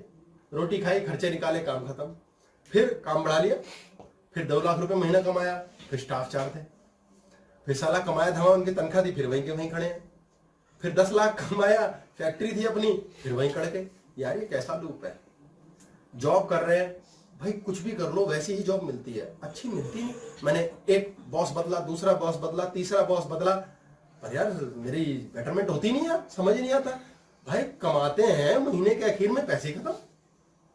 रोटी खाई, खर्चे निकाले, काम खत्म। फिर काम बढ़ा लिया, फिर 2 लाख रुपए महीना कमाया, फिर स्टाफ 4 थे, फिर साला कमाया धमा, उनकी तनख्वाह थी, फिर वहीं के वहीं खड़े हैं। फिर 10 लाख कमाया, फैक्ट्री थी अपनी, फिर वहीं खड़े थे। यार ये कैसा लूप है? जॉब कर रहे हैं भाई, कुछ भी कर लो वैसी ही जॉब मिलती है, अच्छी मिलती है। मैंने एक बॉस बदला, दूसरा बॉस बदला, तीसरा बॉस बदला, पर यार मेरी बेटरमेंट होती नहीं यार, समझ नहीं आता। भाई कमाते हैं, महीने के आखिर में पैसे खत्म।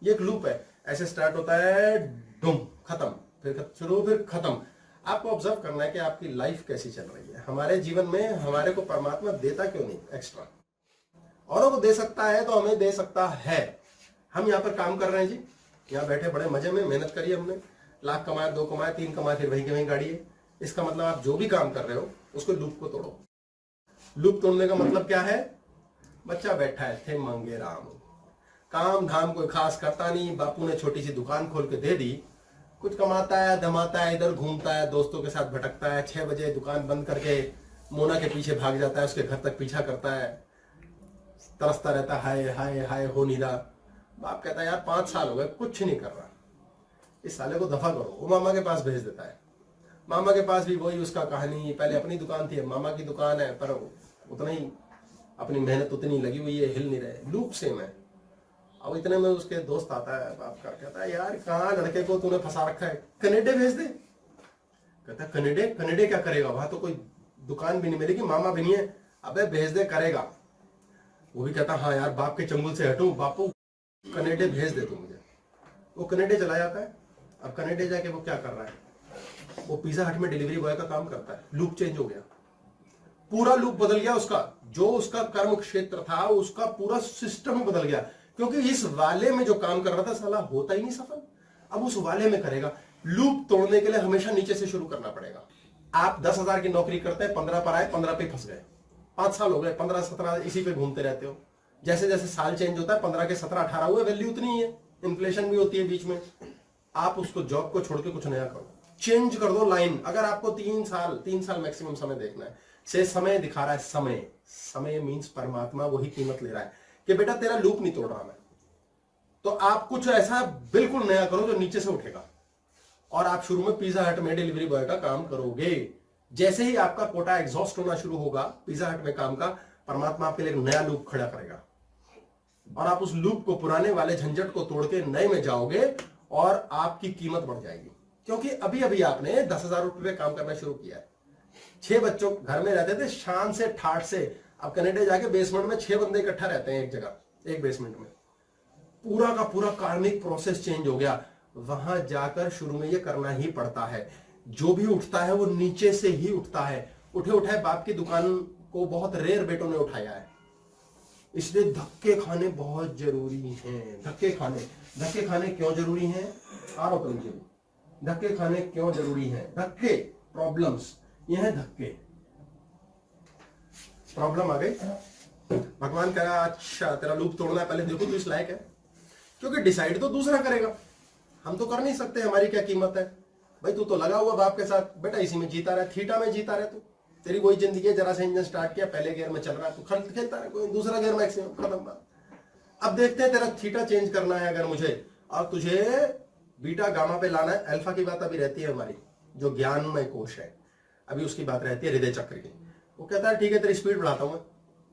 ये एक लूप है। ऐसे स्टार्ट होता है, डूम, खत्म, फिर शुरू, फिर खत्म। आपको ऑब्जर्व करना है कि आपकी लाइफ कैसी चल रही है। हमारे जीवन में हमारे को परमात्मा देता क्यों नहीं एक्स्ट्रा? औरों को दे सकता है तो हमें दे सकता है। हम यहाँ पर काम कर रहे हैं जी, यहाँ बैठे बड़े मजे में, मेहनत करी हमने, लाख कमाए, 2 कमाए, 3 कमाए, फिर वहीं के वहीं गाड़ी है। इसका मतलब आप जो भी काम कर रहे हो उसको लूप को तोड़ो। लूप तोड़ने का मतलब क्या है? बच्चा बैठा है, थे मांगे राम, काम धाम कोई खास करता नहीं, बापू ने छोटी सी दुकान खोल के दे दी, कुछ कमाता है, धमाता है, इधर घूमता है, दोस्तों के साथ भटकता है, 6 बजे दुकान बंद करके मोना के पीछे भाग जाता है, उसके घर तक पीछा करता है, तरसता रहता है, हाय हाय हाय, हो नहीं रहा। बाप कहता है यार 5 साल हो गए कुछ नहीं कर रहा, इस साले को दफा करो। वो मामा के पास भेज देता है। मामा के पास भी वही उसका कहानी, पहले अपनी दुकान थी, मामा की दुकान है, पर उतना ही अपनी मेहनत उतनी लगी हुई है, हिल नहीं रहे, लूप सेम है। अब इतने में उसके दोस्त आता है, बाप का कहता है यार कहाँ लड़के को तूने फंसा रखा है, कनेडे भेज दे। कहता है कनेडे? कनेडे क्या करेगा, वहां तो कोई दुकान भी नहीं मिलेगी, मामा भी नहीं है। अबे भेज दे, करेगा। वो भी कहता हाँ यार बाप के चंगुल से हटूं, बापू कनेडे भेज दे तू मुझे। वो कनेडे चला जाता है। अब कनेडे जाके वो क्या कर रहा है? वो पिज्जा हट में डिलीवरी बॉय का काम करता है। लूप चेंज हो गया, पूरा लूप बदल गया उसका। जो उसका कर्म क्षेत्र था उसका पूरा सिस्टम बदल गया, क्योंकि इस वाले में जो काम कर रहा था साला होता ही नहीं सफल, अब उस वाले में करेगा। लूप तोड़ने के लिए हमेशा नीचे से शुरू करना पड़ेगा। आप 10,000 की नौकरी करते हैं, 15 पर आए, 15 पे फंस गए, 5 साल हो गए, 15-17 इसी पे घूमते रहते हो। जैसे जैसे साल चेंज होता है 15 के 17-18 हुए, वैल्यू उतनी ही है, इन्फ्लेशन भी होती है बीच में। आप उसको जॉब को छोड़ के कुछ नया करो, चेंज कर दो लाइन। अगर आपको 3 साल मैक्सिमम समय देखना है, से समय दिखा रहा है, समय मीन्स परमात्मा वही कीमत ले रहा है कि बेटा तेरा लूप नहीं तोड़ रहा मैं, तो आप कुछ ऐसा बिल्कुल नया करो जो नीचे से उठेगा। और आप शुरू में पिज्जा हट में डिलीवरी बॉय का काम करोगे, जैसे ही आपका कोटा एग्जॉस्ट होना शुरू होगा पिज्जा हट में काम का, परमात्मा आपके लिए एक नया लूप खड़ा करेगा और आप उस लूप को, पुराने वाले झंझट को तोड़ के नए में जाओगे और आपकी कीमत बढ़ जाएगी। क्योंकि अभी अभी आपने 10,000 रुपए काम करना शुरू किया है। 6 बच्चों घर में रहते थे शान से ठाठ से, अब कनाडा जाके बेसमेंट में 6 बंदे इकट्ठा रहते हैं एक जगह, एक बेसमेंट में। पूरा का पूरा कार्मिक प्रोसेस चेंज हो गया। वहां जाकर शुरू में ये करना ही पड़ता है। जो भी उठता है वो नीचे से ही उठता है। उठे उठाए बाप की दुकान को बहुत रेयर बेटों ने उठाया है, इसलिए धक्के खाने बहुत जरूरी हैं। धक्के खाने क्यों जरूरी हैं? आरोप नीचे, धक्के खाने क्यों जरूरी हैं? धक्के, प्रॉब्लम्स, ये है धक्के। प्रॉब्लम आ गई, भगवान कह रहा अच्छा तेरा लूप तोड़ना है, पहले देखो तू इस लायक है, क्योंकि डिसाइड तो दूसरा करेगा, हम तो कर नहीं सकते, हमारी क्या कीमत है। भाई तू तो लगा हुआ बाप के साथ, बेटा इसी में जीता रहा, थीटा में जीता रहा, तू तेरी वही जिंदगी है। जरा से इंजन स्टार्ट किया, पहले गियर में चल रहा है, तू खेलता रहा, कोई दूसरा गियर मैक्सिमम खत्म बात। अब देखते हैं तेरा थीटा चेंज करना है अगर मुझे, और तुझे बीटा गामा पे लाना है। अल्फा की बात अभी रहती है हमारी, जो ज्ञानमय कोश है, अभी उसकी बात रहती है हृदय चक्र की। वो कहता है ठीक है तेरी स्पीड बढ़ाता हूं मैं,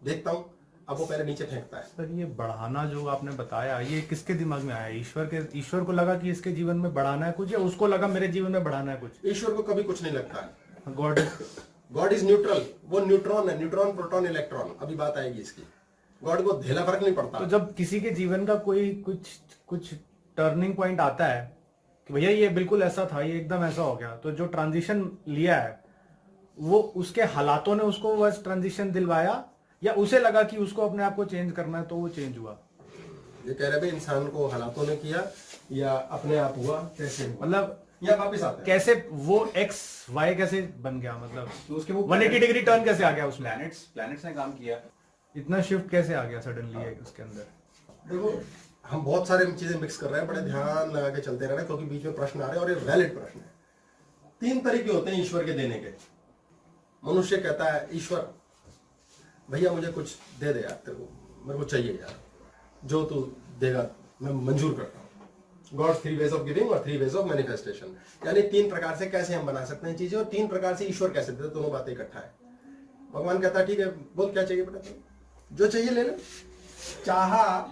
देखता हूं। अब वो पहले नीचे फेंकता है। सर ये बढ़ाना जो आपने बताया, ये किसके दिमाग में आया? ईश्वर को लगा कि इसके जीवन में बढ़ाना है कुछ, या उसको लगा मेरे जीवन में बढ़ाना है कुछ? ईश्वर को कभी कुछ नहीं लगता है। गॉड इज न्यूट्रल, वो न्यूट्रॉन है, न्यूट्रॉन प्रोटॉन इलेक्ट्रॉन, अभी बात आएगी इसकी। गॉड को धेला फर्क नहीं पड़ता। तो जब किसी के जीवन का कोई कुछ टर्निंग पॉइंट आता है कि भैया ये बिल्कुल ऐसा था, ये एकदम ऐसा हो गया, तो जो ट्रांजिशन लिया है वो उसके हालातों ने उसको बस ट्रांजिशन दिलवाया, या उसे लगा कि उसको अपने आप को चेंज करना है तो वो चेंज हुआ? ये कह रहे भाई इंसान को हालातों ने किया या अपने आप हुआ, कैसे हुआ? मतलब या वापस आते हैं कैसे वो एक्स वाई कैसे बन गया, मतलब तो उसके वो 180 डिग्री टर्न कैसे आ गया उसमें? प्लैनेट्स ने काम किया, इतना शिफ्ट कैसे आ गया सडनली उसके अंदर? देखो हम बहुत सारे चीजें मिक्स कर रहे हैं, बड़े ध्यान लगा के चलते रह रहे हैं, क्योंकि बीच में प्रश्न आ रहे हैं और ये वैलिड प्रश्न है। 3 तरीके होते हैं ईश्वर के देने के। मनुष्य कहता है ईश्वर भैया मुझे कुछ दे दे यार, तेरे को मेरे को चाहिए यार, जो तू देगा मैं मंजूर करता हूँ। गॉड 3 वेज ऑफ गिविंग और 3 वेज ऑफ मैनिफेस्टेशन, यानी 3 प्रकार से कैसे हम बना सकते हैं चीजें, और 3 प्रकार से ईश्वर कैसे देते, दोनों बातें इकट्ठा है। भगवान कहता है ठीक है बोल क्या चाहिए बेटा, जो चाहिए ले ले, चाहा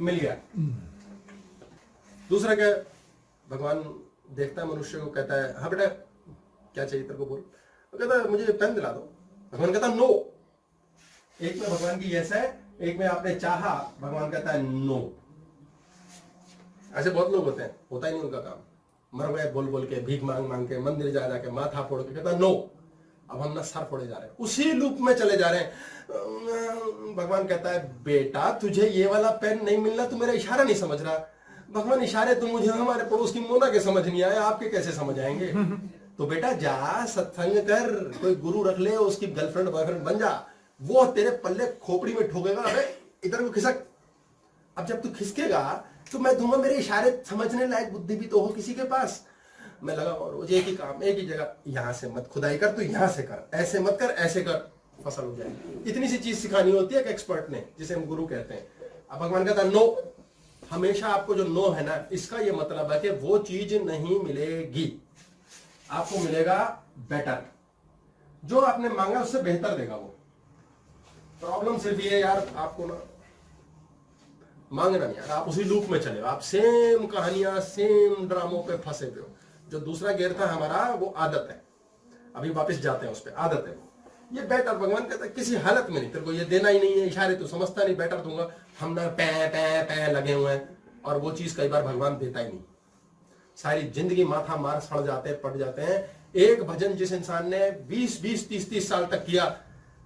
मिल गया। दूसरा क्या, भगवान देखता है मनुष्य को, कहता है हाँ बेटा क्या चाहिए तेरे को बोल। वो कहता है मुझे पेन दिला दो। भगवान कहता है नो। एक में भगवान की यस है, एक में आपने चाहा, भगवान कहता है नो। ऐसे बहुत लोग होते हैं, होता ही नहीं उनका काम, मर गए बोल बोल के, भीख मांग मांग के, मंदिर जा जाके माथा फोड़ के, कहता नो। अब हम ना सर फोड़े जा रहे हैं, उसी लूप में चले जा रहे हैं। भगवान कहता है बेटा तुझे ये वाला पेन नहीं मिलना, तू मेरा इशारा नहीं समझ रहा। भगवान इशारे तो मुझे हमारे पड़ोस की मोना के समझ नहीं आए, आपके कैसे समझ आएंगे? तो बेटा जा सत्संग कर, कोई गुरु रख ले, उसकी गर्लफ्रेंड बॉयफ्रेंड बन जा, वो तेरे पल्ले खोपड़ी में ठोकेगा, अबे इधर को खिसक। अब जब तू खिसकेगा तो मैं दूंगा, मेरे इशारे समझने लायक बुद्धि भी तो हो किसी के पास। मैं लगा और रोज एक ही काम, एक ही जगह, यहां से मत खुदाई कर, तू यहां से कर, ऐसे मत कर, ऐसे कर, फसल हो जाएगी। इतनी सी चीज सिखानी होती है एक एक्सपर्ट ने, जिसे हम गुरु कहते हैं। अब भगवान कहता है नो। हमेशा आपको जो नो है ना, इसका ये मतलब है कि वो चीज नहीं मिलेगी, आपको मिलेगा बेटर, जो आपने मांगा उससे बेहतर देगा वो। प्रॉब्लम सिर्फ ये यार, आपको ना मांगना नहीं यार, आप उसी लूप में चले, आप सेम कहानियां, सेम ड्रामों पे फंसे हुए हो। जो दूसरा गेयर था हमारा, वो आदत है, अभी वापस जाते हैं उस पर, आदत है ये बेटर। भगवान कहता है किसी हालत में नहीं, तेरे को ये देना ही नहीं है, इशारे तो समझता नहीं, बेटर दूंगा। हम ना पै लगे हुए हैं, और वो चीज कई बार भगवान देता ही नहीं। सारी जिंदगी माथा मार सड़ जाते हैं, पट जाते हैं। एक भजन जिस इंसान ने 20-20, 30-30 साल तक किया,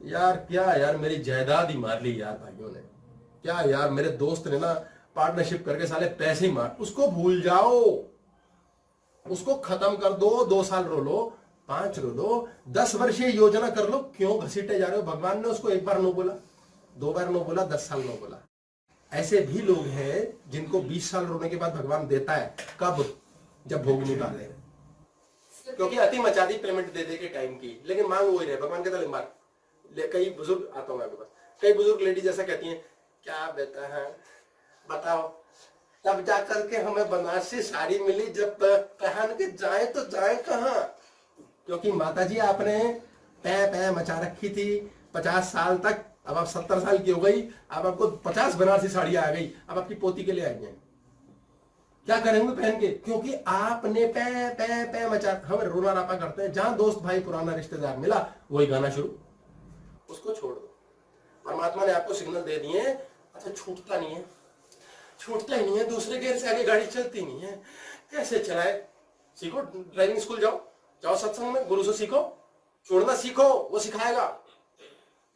यार क्या यार मेरी जायदाद ही मार ली यार भाइयों ने, क्या यार मेरे दोस्त ने ना पार्टनरशिप करके साले पैसे ही मार, उसको भूल जाओ। उसको खत्म कर दो, 2 साल रो लो, 5 रो लो, 10 वर्षीय योजना कर लो। क्यों घसीटे जा रहे हो? भगवान ने उसको एक बार नो बोला, 2 बार नो बोला, 10 साल नो बोला। ऐसे भी लोग हैं जिनको 20 साल रोने के बाद भगवान देता है। कब? जब भोग निकाले, क्योंकि अति मचा दी पेमेंट दे दे के टाइम की, लेकिन मांग वही रहे। भगवान कहता है मार। कई बुजुर्ग, आता हूँ आपके पास, कई बुजुर्ग लेडी जैसा कहती हैं, क्या बेटा है बताओ, तब जाकर के हमें बनारसी साड़ी मिली, जब पहन के जाए तो जाए कहाँ? क्योंकि माताजी आपने पै मचा रखी थी 50 साल तक। अब आप 70 साल की हो गई, अब आपको 50 बनारसी साड़ियां आ गई, अब आपकी पोती के लिए आई हैं। क्या करेंगे पहन के? क्योंकि आपने पै मचा। हम रोना रापा करते हैं, जहां दोस्त भाई पुराना रिश्तेदार मिला वही गाना शुरू, उसको छोड़ दो। परमात्मा ने आपको सिग्नल दे दिए, अच्छा छूटता नहीं है, छूटता ही नहीं है, दूसरे गियर से आगे गाड़ी चलती नहीं है, कैसे चलाए? सीखो, ड्राइविंग स्कूल जाओ, जाओ सत्संग में, गुरु से सीखो, छोड़ना सीखो, वो सिखाएगा।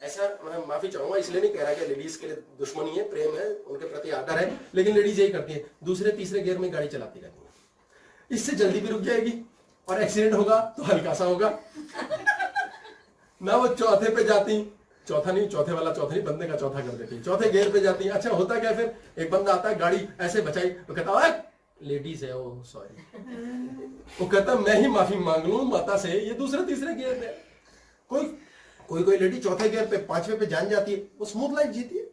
ऐसा मैं माफी चाहूंगा, इसलिए नहीं कह रहा कि लेडीज के लिए दुश्मनी है, प्रेम है, उनके प्रति आदर है, लेकिन लेडीज यही करती है, दूसरे तीसरे गियर में गाड़ी चलाती रहती है। इससे जल्दी भी रुक जाएगी और एक्सीडेंट होगा तो हल्का सा होगा ना। वो चौथे पे जाती, चौथा नहीं, चौथे वाला चौथा नहीं, बंदे का चौथा कर देती, चौथे गियर पे जाती है। अच्छा होता क्या फिर? एक बंदा आता है, गाड़ी ऐसे बचाई, तो कहता है लेडीज है वो, सॉरी। वो कहता मैं ही माफी मांग लूं माता से, ये दूसरे तीसरे गियर पे। कोई लेडी चौथे गियर पे, 5वें पे जान जाती है, वो स्मूथ लाइफ जीती है।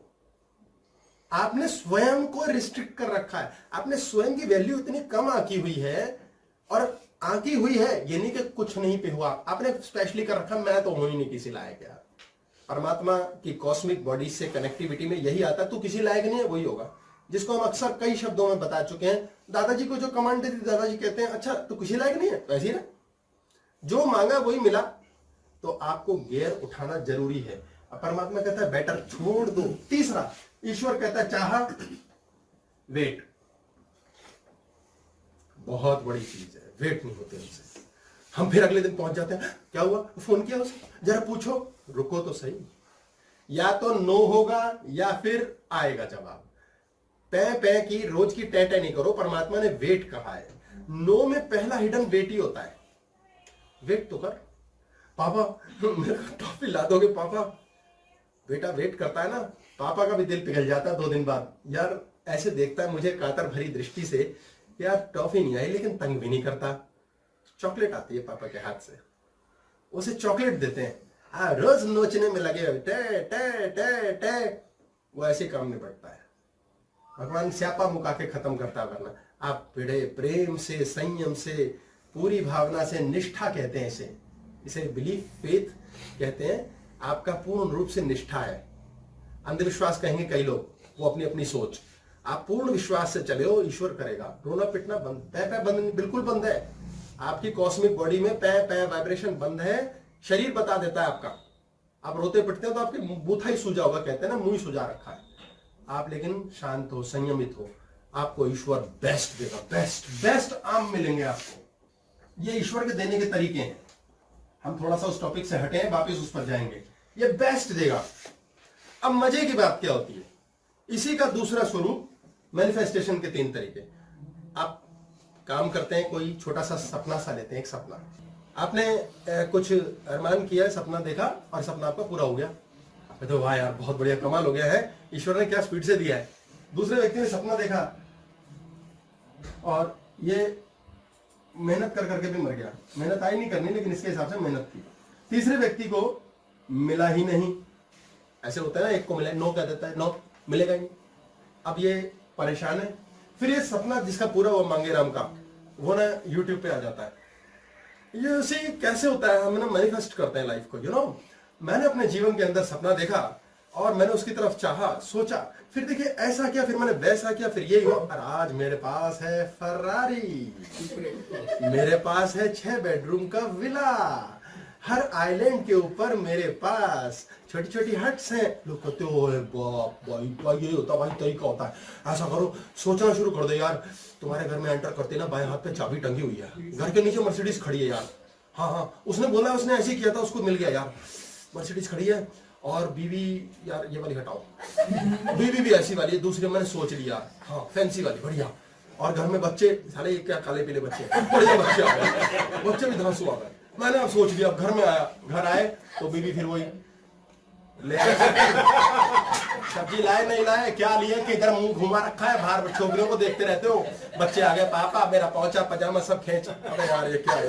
आपने स्वयं को रिस्ट्रिक्ट कर रखा है, आपने स्वयं की वैल्यू इतनी कम आंकी हुई है, और आंकी हुई है ये नहीं कि कुछ नहीं पे हुआ, आपने स्पेशली कर रखा, मैं तो हूं ही नहीं किसी लायक यार। परमात्मा की कॉस्मिक बॉडी से कनेक्टिविटी में यही आता है, तू किसी लायक नहीं है, वही होगा। जिसको हम अक्सर कई शब्दों में बता चुके हैं। दादाजी को जो कमांड देती, दादाजी कहते हैं अच्छा तू किसी लायक नहीं है, वैसे ही ना, जो मांगा वही मिला। तो आपको गियर उठाना जरूरी है। परमात्मा कहता है बेटर छोड़ दो। तीसरा, ईश्वर कहता है चाहा वेट, बहुत बड़ी चीज है, वेट नहीं होते उनसे। हम फिर अगले दिन पहुंच जाते हैं, क्या हुआ, फोन किया उसे, जरा पूछो, रुको तो सही, या तो नो होगा या फिर आएगा जवाब। पै की रोज की टै नहीं करो, परमात्मा ने वेट कहा है। नो में पहला हिडन वेट ही होता है। वेट तो कर पापा, मेरे को टॉफी ला दोगे पापा? बेटा वेट करता है ना, पापा का भी दिल पिघल जाता है 2 दिन बाद। यार ऐसे देखता है मुझे कातर भरी दृष्टि से, यार टॉफी नहीं आई, लेकिन तंग भी नहीं करता। चॉकलेट आती है पापा के हाथ से, उसे चॉकलेट देते हैं, रोज नोचने में लगे हुए, टे टे टे टे, वो ऐसे काम में बढ़ता है। भगवान स्यापा मुका के खत्म करता, वरना आप बड़े प्रेम से, संयम से, पूरी भावना से, निष्ठा कहते हैं इसे बिलीफ, फेथ कहते हैं। आपका पूर्ण रूप से निष्ठा है। अंधविश्वास कहेंगे कई लोग, वो अपनी अपनी सोच। आप पूर्ण विश्वास से चले हो, ईश्वर करेगा। रोना पिटना बंद, पै बंद, बिल्कुल बंद है। आपकी कॉस्मिक बॉडी में पै वाइब्रेशन बंद है। शरीर बता देता है आपका, आप रोते पिटते हो तो आपकी बूथा ही सूजा होगा, कहते हैं ना, मुंह ही सूजा रखा है। आप लेकिन शांत हो, संयमित हो, आपको ईश्वर बेस्ट देगा, बेस्ट आम मिलेंगे आपको। ये ईश्वर के देने के तरीके हैं। हम थोड़ा सा उस टॉपिक से हटे हैं, वापस उस पर जाएंगे। ये बेस्ट देगा। अब मजे की बात क्या होती है, इसी का दूसरा स्वरूप मैनिफेस्टेशन के 3 तरीके। आप काम करते हैं, कोई छोटा सा सपना सा लेते हैं, एक सपना आपने कुछ अरमान किया, सपना देखा और सपना आपका पूरा हो गया, तो वाह यार बहुत बढ़िया, कमाल हो गया है, ईश्वर ने क्या स्पीड से दिया है। दूसरे व्यक्ति ने सपना देखा और ये मेहनत कर करके भी मर गया, मेहनत आई नहीं करनी, लेकिन इसके हिसाब से मेहनत की। तीसरे व्यक्ति को मिला ही नहीं। ऐसे होता है ना, एक को मिला, नो कह देता है, नो मिलेगा ही नहीं। अब ये परेशान है। फिर ये सपना जिसका पूरा वो मांगे राम का, वो ना यूट्यूब पे आ जाता है। ये उसे कैसे होता है, हम ना मैनिफेस्ट करते हैं लाइफ को, यू नो। मैंने अपने जीवन के अंदर सपना देखा और मैंने उसकी तरफ चाहा, सोचा, फिर देखिए ऐसा किया, फिर मैंने वैसा किया, फिर ये हुआ, और आज मेरे पास है फरारी, मेरे पास है 6 बेडरूम का विला, हर आइलैंड के ऊपर मेरे पास छोटी छोटी हट्स हैं। लोग कहते हो बाप भाई, ये होता भाई तरीका होता है, ऐसा करो, सोचना शुरू कर दो यार। तुम्हारे घर में एंटर करते ना, बाएं हाथ पे चाबी टंगी हुई है, घर के नीचे मर्सिडीज खड़ी है यार। हाँ, उसने बोला, उसने ऐसे किया था, उसको मिल गया यार, मर्सिडीज खड़ी है। और बीवी यार, ये वाली हटाओ, बीवी भी ऐसी वाली है, दूसरी मैंने सोच लिया, हाँ फैंसी वाली, बढ़िया। और घर में बच्चे, साले ये क्या काले पीले बच्चे हैं, बढ़िया बच्चे आ गए, बच्चे भी धांसू आ गए। मैंने अब सोच लिया, अब घर आए तो बीवी फिर वही ले सब्जी लाए नहीं लाए, क्या लिए कि इधर मुंह घुमा रखा है, बाहर छोकरियों को देखते रहते हो, बच्चे आ गए, पापा मेरा पहुंचा पजामा सब खींच। अबे यार ये क्या है,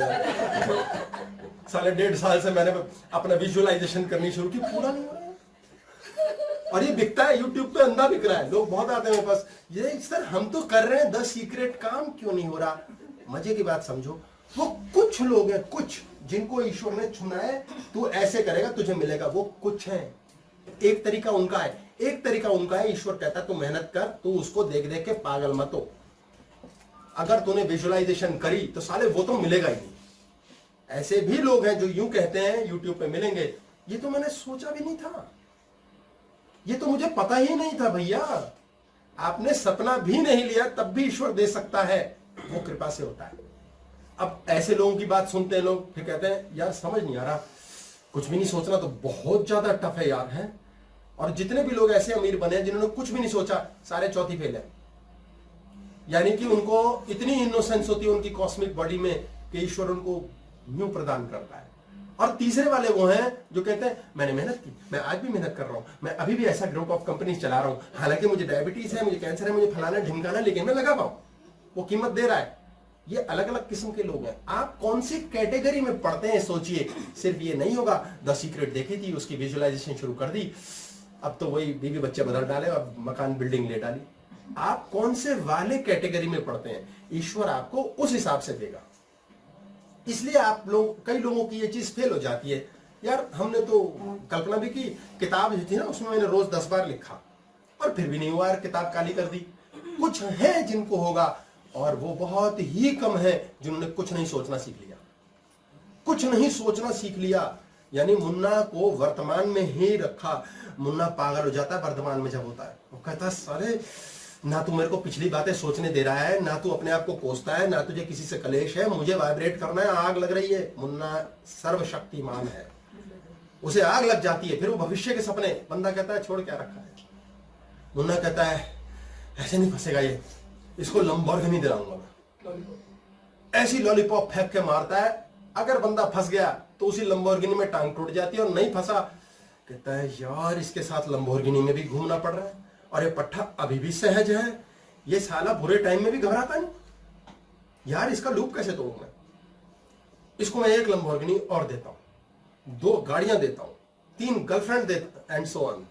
साले 1.5 साल से मैंने अपना विजुअलाइजेशन करनी शुरू की, पूरा नहीं हो रहा है। और ये बिकता है यूट्यूब पे, अंधा बिक रहा है, लोग बहुत आते हैं मेरे पास, ये सर हम तो कर रहे हैं 10 सीक्रेट, काम क्यों नहीं हो रहा। मजे की बात समझो, वो कुछ लोग हैं, कुछ जिनको ईश्वर ने चुना है, तू ऐसे करेगा तुझे मिलेगा, वो कुछ है। एक तरीका उनका है, एक तरीका उनका है, ईश्वर कहता है तू मेहनत कर, तू उसको देख देख के पागल मत हो। अगर तूने विजुअलाइजेशन करी तो साले वो तो मिलेगा ही नहीं। ऐसे भी लोग हैं जो यूं कहते हैं यूट्यूब पे मिलेंगे, ये तो मैंने सोचा भी नहीं था, ये तो मुझे पता ही नहीं था भैया। आपने सपना भी नहीं लिया तब भी ईश्वर दे सकता है, वो कृपा से होता है। अब ऐसे लोगों की बात सुनते हैं लोग, फिर कहते हैं यार समझ नहीं आ रहा, कुछ भी नहीं सोचना तो बहुत ज्यादा टफ है यार, है। और जितने भी लोग ऐसे अमीर बने हैं जिन्होंने कुछ भी नहीं सोचा, सारे चौथी फेल है। यानी कि उनको इतनी इनोसेंस होती है उनकी कॉस्मिक बॉडी में कि ईश्वर उनको न्यू प्रदान करता है। और तीसरे वाले वो हैं जो कहते हैं मैंने मेहनत की, मैं आज भी मेहनत कर रहा हूं, मैं अभी भी ऐसा ग्रुप ऑफ कंपनीज चला रहा हूं, हालांकि मुझे डायबिटीज है, मुझे कैंसर है, मुझे फलाना ढिमकाना, लेकिन मैं लगा पाऊं, वो कीमत दे रहा है। ये अलग अलग किस्म के लोग हैं। आप कौन सी कैटेगरी में पढ़ते हैं सोचिए। सिर्फ ये नहीं होगा 10 सीक्रेट देखी थी, उसकी विजुअलाइजेशन शुरू कर दी, अब तो वही बीवी बच्चे बदल डाले और मकान बिल्डिंग ले डाली। आप कौन से वाले कैटेगरी में पढ़ते हैं, ईश्वर आपको उस हिसाब से देगा। इसलिए आप लोग, कई लोगों की ये चीज फेल हो जाती है। यार हमने तो कल्पना भी की, किताब जो थी ना उसमें मैंने रोज 10 बार लिखा और फिर भी नहीं हुआ यार, किताब काली कर दी। कुछ है जिनको होगा, और वो बहुत ही कम है जिन्होंने कुछ नहीं सोचना सीख लिया। कुछ नहीं सोचना सीख लिया, यानी मुन्ना को वर्तमान में ही रखा। मुन्ना पागल हो जाता है वर्तमान में जब होता है, वो कहता है सारे ना तू मेरे को पिछली बातें सोचने दे रहा है, ना तू अपने आप को कोसता है, ना तुझे किसी से कलेश है, मुझे वाइब्रेट करना है, आग लग रही है। मुन्ना सर्वशक्तिमान है, उसे आग लग जाती है। फिर वो भविष्य के सपने, बंदा कहता है छोड़ क्या रखा है। मुन्ना कहता है ऐसे नहीं फंसेगा ये, इसको लंबोर्गिनी दिलाऊंगा मैं। ऐसी लॉलीपॉप फेंक के मारता है, अगर बंदा फंस गया तो उसी लंबोर्गिनी में टांग टूट जाती है, और नहीं फंसा कहता है यार इसके साथ लंबोर्गिनी में भी घूमना पड़ रहा है, और ये पट्टा अभी भी सहज है, ये साला बुरे टाइम में भी घबराता नहीं यार, इसका लूप कैसे तोड़ूं मैं। इसको मैं 1 लंबोर्गिनी और देता हूं, 2 गाड़ियां देता हूं, 3 गर्लफ्रेंड देता, एंड सो ऑन।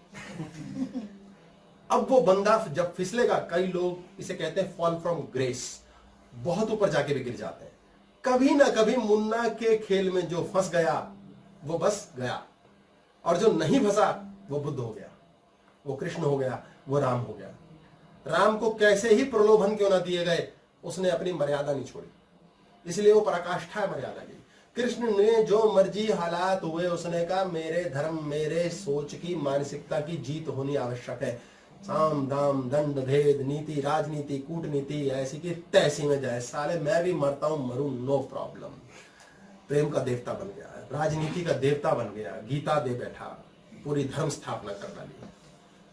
अब वो बंदा जब फिसलेगा, कई लोग इसे कहते हैं फॉल फ्रॉम ग्रेस, बहुत ऊपर जाके भी गिर जाते हैं। कभी ना कभी मुन्ना के खेल में जो फंस गया वो बस गया, और जो नहीं फंसा वो बुद्ध हो गया, वो कृष्ण हो गया, वो राम हो गया। राम को कैसे ही प्रलोभन क्यों ना दिए गए, उसने अपनी मर्यादा नहीं छोड़ी, इसलिए वो पराकाष्ठा है मर्यादा की। कृष्ण ने जो मर्जी हालात हुए, उसने कहा मेरे धर्म, मेरे सोच की, मानसिकता की जीत होनी आवश्यक है। साम दाम दंड भेद नीति, राजनीति, कूटनीति ऐसी की तैसी में जाए, साले मैं भी मरता हूं, मरूं, नो प्रॉब्लम। प्रेम का देवता बन गया, राजनीति का देवता बन गया, गीता दे बैठा, पूरी धर्म स्थापना कर डाली।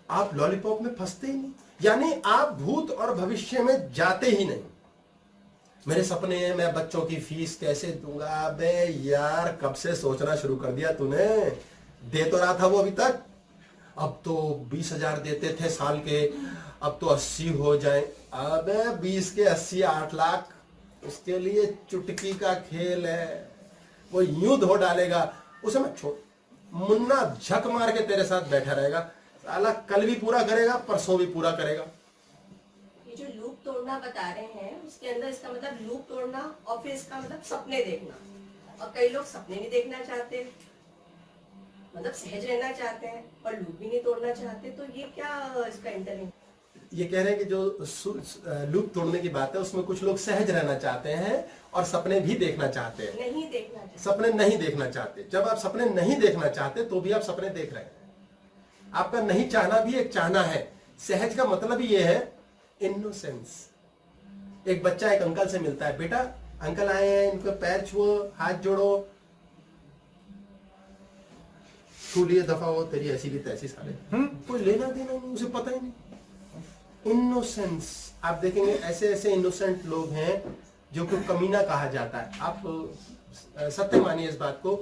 आप लॉलीपॉप में फंसते ही नहीं, यानी आप भूत और भविष्य में जाते ही नहीं। मेरे सपने हैं, मैं बच्चों की फीस कैसे दूंगा। अबे यार कब से सोचना शुरू कर दिया तूने, दे तो रहा था वो अभी तक। अब तो 20,000 देते थे साल के, अब तो 80 हो जाए। अबे 20 के 80 8 लाख, उसके लिए चुटकी का खेल है, वो यूं धो डालेगा उसे मत छोड़। मुन्ना झक मार के तेरे साथ बैठा रहेगा, साला कल भी पूरा करेगा, परसों भी पूरा करेगा। ये जो लूप तोड़ना बता रहे हैं, उसके अंदर इसका मतलब लूप तोड़ना और फिर इसका मतलब सपने देखना। और कई लोग सपने नहीं देखना चाहते, मतलब सहज रहना चाहते हैं, और लूप भी नहीं तोड़ना चाहते, तो ये क्या इसका इंटरलिंक। ये कह रहे हैं कि जो लूप तोड़ने की बात है उसमें कुछ लोग सहज रहना चाहते हैं और सपने भी देखना चाहते हैं। नहीं देखना चाहते, सपने नहीं देखना चाहते। जब आप सपने नहीं देखना चाहते तो भी आप सपने देख रहे हैं। आपका नहीं चाहना भी एक चाहना है। सहज का मतलब ये है इनोसेंस। एक बच्चा एक अंकल से मिलता है, बेटा अंकल आए हैं, इनके पैर छुओ, हाथ जोड़ो, छू लिए दफा हो, तेरी ऐसी भी तैसी साले। कोई लेना देना नहीं, उसे पता ही नहीं। इनोसेंस, आप देखेंगे ऐसे ऐसे इनोसेंट लोग हैं जो को कमीना कहा जाता है। आप सत्य मानिए इस बात को,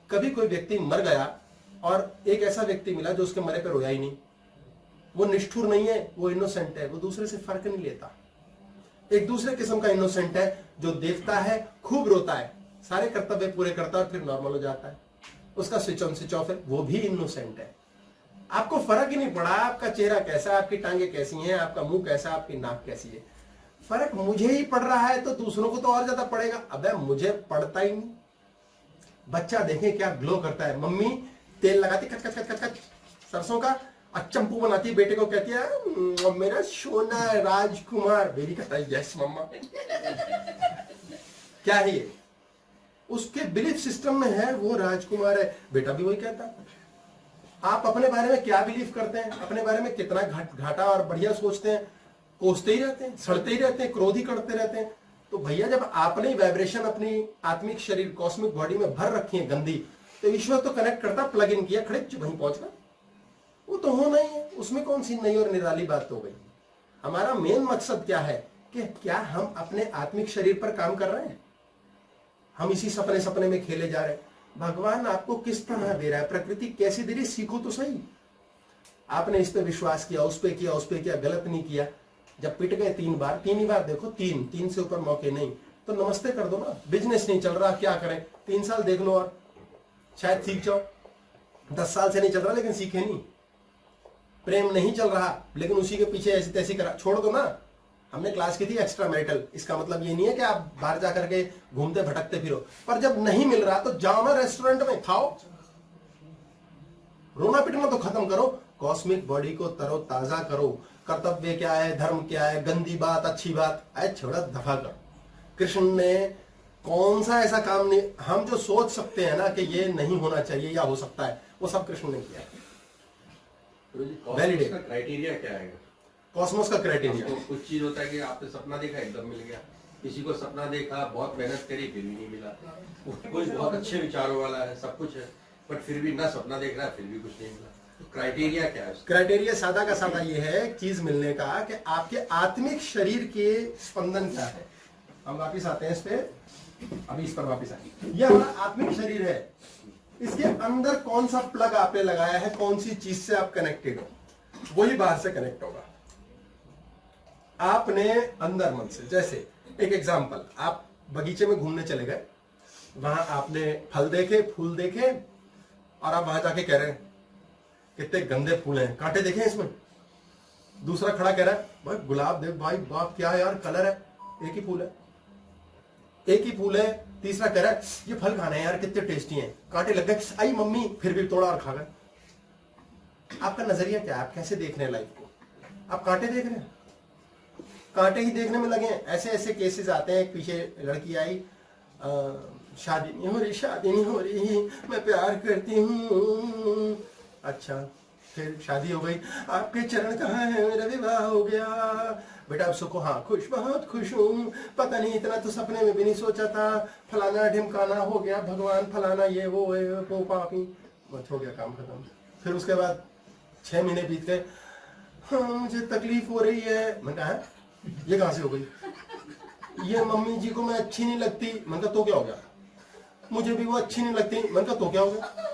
कभी कोई व्यक्ति मर गया और एक ऐसा व्यक्ति मिला जो उसके मरे पे रोया ही नहीं, वो निष्ठुर नहीं है, वो इनोसेंट है, वो दूसरे से फर्क नहीं लेता। एक दूसरे किस्म का इनोसेंट है जो देखता है, खूब रोता है, सारे कर्तव्य पूरे करता है और फिर नॉर्मल हो जाता है, उसका स्विच ऑन स्विच ऑफ है, वो भी इनोसेंट है। आपको फर्क ही नहीं पड़ा आपका चेहरा कैसा है, आपकी टांगे कैसी हैं, आपका मुंह कैसा, आपकी नाक कैसी है। फर्क मुझे ही पड़ रहा है तो दूसरों को तो और ज्यादा पड़ेगा। अबे मुझे पड़ता ही नहीं। बच्चा देखें क्या ग्लो करता है, मम्मी तेल लगाती कच कच कच कच कच सरसों का, चंपू बनाती है, बेटे को कहती है मेरा सोना राजकुमार, बेरी कहता है यस मम्मा। क्या है ये? उसके बिलीफ सिस्टम में है वो राजकुमार है, बेटा भी वही कहता है। आप अपने बारे में क्या बिलीव करते हैं, अपने बारे में कितना घाटा और बढ़िया सोचते हैं, कोसते ही रहते हैं, सड़ते ही रहते हैं, क्रोध ही करते रहते हैं। तो भैया जब आपने वाइब्रेशन अपनी आत्मिक शरीर कॉस्मिक बॉडी में भर रखी है गंदी, तो ईश्वर तो कनेक्ट करता, प्लग इन किया, खड़े वहीं पहुंचना, वो तो होना ही है। उसमें कौन सी नई और निराली बात हो गई? हमारा मेन मकसद क्या है कि क्या हम अपने आत्मिक शरीर पर काम कर रहे हैं? हम इसी सपने सपने में खेले जा रहे हैं। भगवान आपको किस तरह दे रहा है, प्रकृति कैसी दे रही, सीखो तो सही। आपने इस पे विश्वास किया, उस पे किया, गलत नहीं किया। जब पिट गए 3 बार, 3 ही बार देखो, 3 से ऊपर मौके नहीं, तो नमस्ते कर दो ना। बिजनेस नहीं चल रहा, क्या करें, 3 साल देख लो और शायद सीख जाओ। 10 साल से नहीं चल रहा लेकिन सीखे नहीं। प्रेम नहीं चल रहा लेकिन उसी के पीछे ऐसी तैसी करा, छोड़ दो ना। हमने क्लास की थी एक्स्ट्रा मैरिटल, इसका मतलब ये नहीं है कि आप बाहर जाकर के घूमते भटकते फिरो, पर जब नहीं मिल रहा तो जाओ ना रेस्टोरेंट में, खाओ, रोना पिटना तो खत्म करो, कॉस्मिक बॉडी को तरो ताजा करो। कर्तव्य क्या है, धर्म क्या है, गंदी बात अच्छी बात, अरे छोड़ा दफा कर। कृष्ण ने कौन सा ऐसा काम नहीं, हम जो सोच सकते हैं ना कि ये नहीं होना चाहिए या हो सकता है, वो सब कृष्ण ने किया। वैलिडेट क्राइटेरिया क्या है? कॉस्मोस का क्राइटेरिया, तो कुछ चीज होता है कि आपने सपना देखा एकदम मिल गया, किसी को सपना देखा बहुत मेहनत करी फिर भी नहीं मिला, कोई बहुत अच्छे विचारों वाला है, सब कुछ है, बट फिर भी ना सपना देख रहा है फिर भी कुछ नहीं मिला। तो क्राइटेरिया क्या है? क्राइटेरिया सादा का सादा ये है चीज मिलने का कि आपके आत्मिक शरीर के स्पंदन क्या है। हम वापिस आते हैं इस पे, अभी इस पर वापिस आए। यह हमारा आत्मिक शरीर है, इसके अंदर कौन सा प्लग आपने लगाया है, कौन सी चीज से आप कनेक्टेड हो, वही बाहर से कनेक्ट होगा। आपने अंदर मन से, जैसे एक एग्जांपल, आप बगीचे में घूमने चले गए, वहां आपने फल देखे, फूल देखे, और आप वहां जाके कह रहे हैं कितने गंदे फूल हैं, कांटे देखे इसमें। दूसरा खड़ा कह रहा है भाई गुलाब देख भाई, बाप क्या यार कलर है, एक ही फूल है, एक ही फूल है। तीसरा कह रहा है ये फल खाना है यार, कितने टेस्टी हैं, कांटे लग गए, आई मम्मी, फिर भी तोड़ा और खा गए। आपका नजरिया क्या है, आप कैसे देख रहे हैं लाइफ को? आप कांटे देख रहे हैं, कांटे ही देखने में लगे हैं। ऐसे ऐसे केसेस आते हैं, एक पीछे लड़की आई, शादी नहीं हो रही, शादी नहीं हो रही, मैं प्यार करती हूँ। अच्छा, फिर शादी हो गई, आपके चरण कहाँ है, मेरा विवाह हो गया, बेटा आप सुखो? हाँ खुश, बहुत खुश हूँ, पता नहीं इतना तो सपने में भी नहीं सोचा था, फलाना ढिमकाना हो गया, भगवान फलाना ये वो पापी, बस हो गया काम खत्म। फिर उसके बाद 6 महीने बीत गए, हाँ मुझे तकलीफ हो रही है। मैं कहा ये कहाँ से हो गई? ये मम्मी जी को मैं अच्छी नहीं लगती। मैंने कहा तो क्या हो गया? मुझे भी वो अच्छी नहीं लगती। मैंने कहा तो क्या हो गया?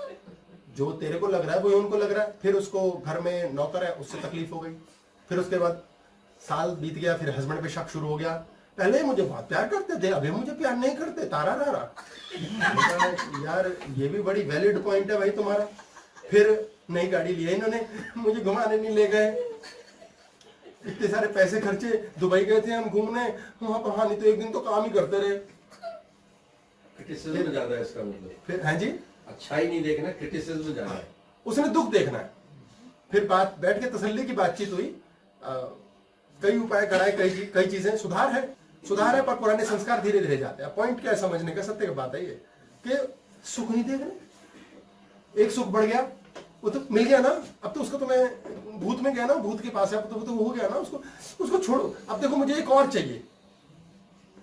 जो तेरे को लग रहा है वही उनको लग रहा है। फिर उसको घर में नौकर है, उससे तकलीफ हो गई। फिर उसके बाद साल बीत गया, फिर हस्बैंड पे शक शुरू हो गया, पहले मुझे बहुत प्यार करते थे, अभी मुझे प्यार नहीं करते, तारा रहा। यार ये भी बड़ी वैलिड पॉइंट है भाई तुम्हारा। फिर नई गाड़ी लिया इन्होंने, मुझे घुमाने नहीं ले गए, इतने सारे पैसे खर्चे, दुबई गए थे हम घूमने, वहां पर नहीं तो एक दिन तो काम ही करते रहे। क्रिटिसिज्म ज्यादा है इसका मतलब। फिर हाँ जी, अच्छा ही नहीं देखना, क्रिटिसिज्म ज्यादा है, उसने दुख देखना है। फिर बात बैठ के तसल्ली की बातचीत हुई, कई उपाय कराए, कई चीजें सुधार है, पर पुराने संस्कार धीरे धीरे जाते हैं। पॉइंट क्या है समझने का, सत्य की बात है ये कि सुख नहीं देख रहे। एक सुख बढ़ गया, वो तो मिल गया ना, अब तो उसको तो मैं भूत में गया ना, भूत के पास है, तो वो हो गया ना, उसको छोड़ो। अब देखो मुझे एक और चाहिए।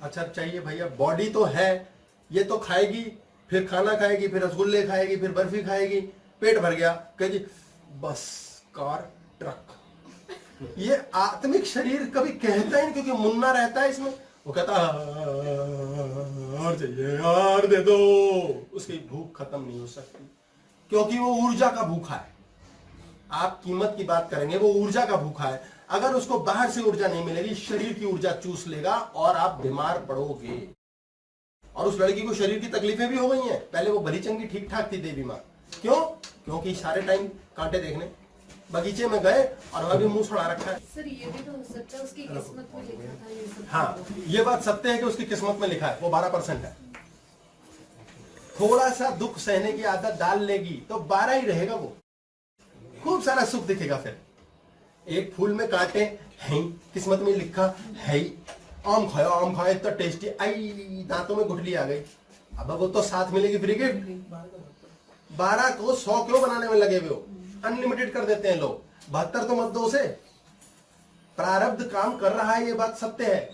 अच्छा चाहिए भैया, बॉडी तो है, ये तो खाएगी, फिर खाना खाएगी, फिर रसगुल्ले खाएगी, फिर बर्फी खाएगी, पेट भर गया, कह जी बस कार ट्रक ये आत्मिक शरीर कभी कहता ही नहीं, क्योंकि मुन्ना रहता है इसमें। वो कहता और चाहिए और दे दो, उसकी भूख खत्म नहीं हो सकती, क्योंकि वो ऊर्जा का भूखा है। आप कीमत की बात करेंगे, वो ऊर्जा का भूखा है। अगर उसको बाहर से ऊर्जा नहीं मिलेगी, शरीर की ऊर्जा चूस लेगा और आप बीमार पड़ोगे। और उस लड़की को शरीर की तकलीफें भी हो गई हैं। पहले वो भली चंगी ठीक ठाक थी देवी माँ, क्यों? क्योंकि सारे टाइम कांटे देखने बगीचे में गए और वह भी मुंह छुड़ा रखा है। सर ये भी तो हो सकता है उसकी किस्मत में लिखा था ये सब। हाँ, ये बात सत्य है कि उसकी किस्मत में लिखा है, वो 12% है। थोड़ा सा दुख सहने की आदत डाल लेगी तो 12 ही रहेगा, वो खूब सारा सुख दिखेगा। फिर एक फूल में कांटे हैं, किस्मत में लिखा है। आम खाया, आम खाया इतना टेस्टी, आई दांतों में गुठली आ गई। अब वो तो साथ मिलेगी फ्री गिफ्ट। 12 को 100 क्यों बनाने में लगे हुए हो? अनलिमिटेड कर देते हैं लोग। 72 तो मत दो उसे। प्रारब्ध काम कर रहा है, ये बात सत्य है।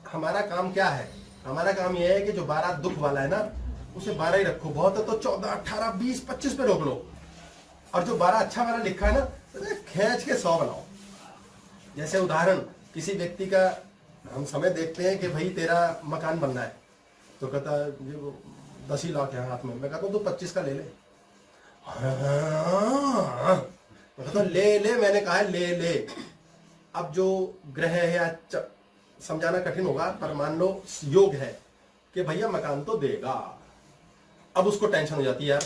हमारा काम क्या है? हमारा काम यह है कि जो 12 दुख वाला है ना, उसे 12 ही रखो। बहुत है तो 14, 18, 20, 25 पे रोक लो। और जो 12 अच्छा वाला लिखा है ना, तो खींच के 100 बनाओ। जैसे उदाहरण, किसी व्यक्ति का हम समय देखते हैं कि भाई तेरा मकान बनना है, तो कहता है ये वो 10 ही लाख है हाथ में। मैं कहता हूँ तो 25 का ले ले। हाँ, मैं कहता हूँ ले ले, मैंने कहा है ले ले। अब जो ग्रह है या समझाना कठिन होगा, पर मान लो योग है कि भैया मकान तो देगा। अब उसको टेंशन हो जाती है, यार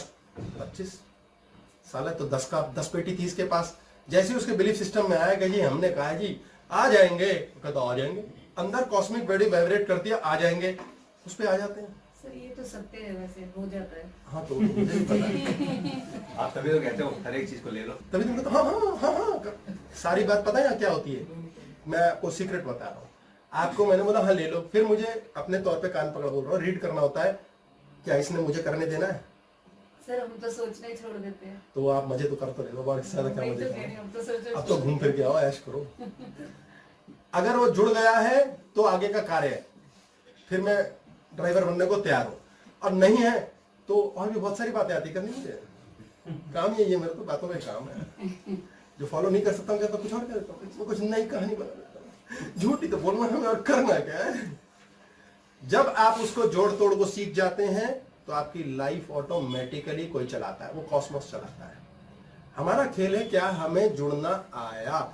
25 साल है तो 10 पेटी थी इसके पास। जैसे उसके बिलीफ सिस्टम में आया कि जी हमने कहा है जी आ जाएंगे, कहता आ जाएंगे। अंदर कॉस्मिक बॉडी वाइब्रेट करती है, आ जाएंगे, उस पे आ जाते हैं। सर ये तो सत्य है, वैसे हो जाता है। हाँ तो मुझे भी पता है। आप तभी तो कहते हो हर एक चीज को ले लो। तभी तुम कहते हाँ हाँ हाँ हाँ, सारी बात पता है यहाँ क्या होती है। मैं आपको सीक्रेट बता रहा हूँ। आपको मैंने बोला हाँ ले लो, फिर मुझे अपने तौर पे कान पकड़ बोल रहा हूँ, रीड करना होता है, क्या इसने मुझे करने देना है? सर हम तो सोचना ही छोड़ देते हैं। तो आप मजे तो कर तो रहे हो, और इससे ज्यादा क्या वही मजे तो कह रही हूँ, हम तो सोचना अब तो घूम फिर के आओ, ऐश करो। अगर वो जुड़ गया है तो आगे का कार्य है, फिर मैं ड्राइवर बनने को तैयार हूँ। और नहीं है तो और भी बहुत सारी बातें आती करनी मुझे। काम ये मेरे तो बातों में काम है। जो फॉलो नहीं कर सकता हूँ क्या तो कुछ और कर देता हूँ, इसमें कुछ नई कहानी बना देता हूँ। झूठी तो बोलना हमें और करना क्या है। जब आप उसको जोड़ तोड़ को सीख जाते हैं तो आपकी लाइफ ऑटोमेटिकली कोई चलाता है, वो कॉस्मोस चलाता है। हमारा खेल है क्या, हमें जुड़ना आया।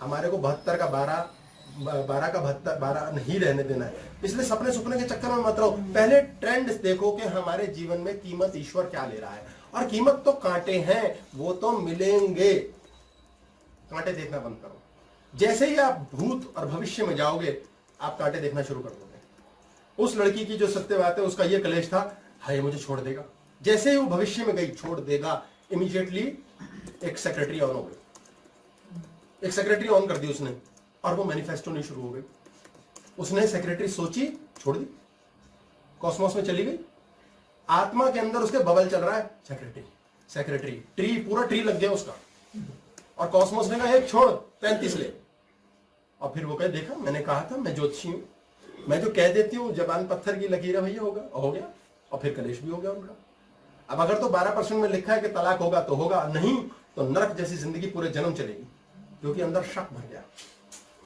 हमारे को 72 का 12 का 12 नहीं रहने देना है। इसलिए सपने सुपने के चक्कर में मत रहो। पहले ट्रेंड देखो कि हमारे जीवन में कीमत ईश्वर क्या ले रहा है। और कीमत तो कांटे हैं, वो तो मिलेंगे। कांटे देखना बंद करो। जैसे ही आप भूत और भविष्य में जाओगे, आप कांटे देखना शुरू कर दोगे। उस लड़की की जो सत्य बात है, उसका ये कलेश था, हाय ये मुझे छोड़ देगा। जैसे ही वो भविष्य में गई, छोड़ देगा, इमीडिएटली एक सेक्रेटरी ऑन हो गई। एक सेक्रेटरी ऑन कर दी उसने, और वो मैनिफेस्टो नहीं शुरू हो गई। उसने सेक्रेटरी सोची, छोड़ दी, कॉस्मोस में चली गई। आत्मा के अंदर उसके बबल चल रहा है, सेक्रेटरी सेक्रेटरी, ट्री पूरा ट्री लग गया उसका। और कॉस्मोस ने कहा एक छोड़, 35 ले। और फिर वो कहे देखा मैंने कहा था, मैं ज्योतिषी हूं, मैं जो कह देती हूँ जबान पत्थर की लकीर है भैया, होगा हो गया। और फिर कलेश भी हो गया उनका। अब अगर तो 12% में लिखा है कि तलाक होगा तो होगा, नहीं तो नरक जैसी जिंदगी पूरे जन्म चलेगी, क्योंकि अंदर शक भर गया।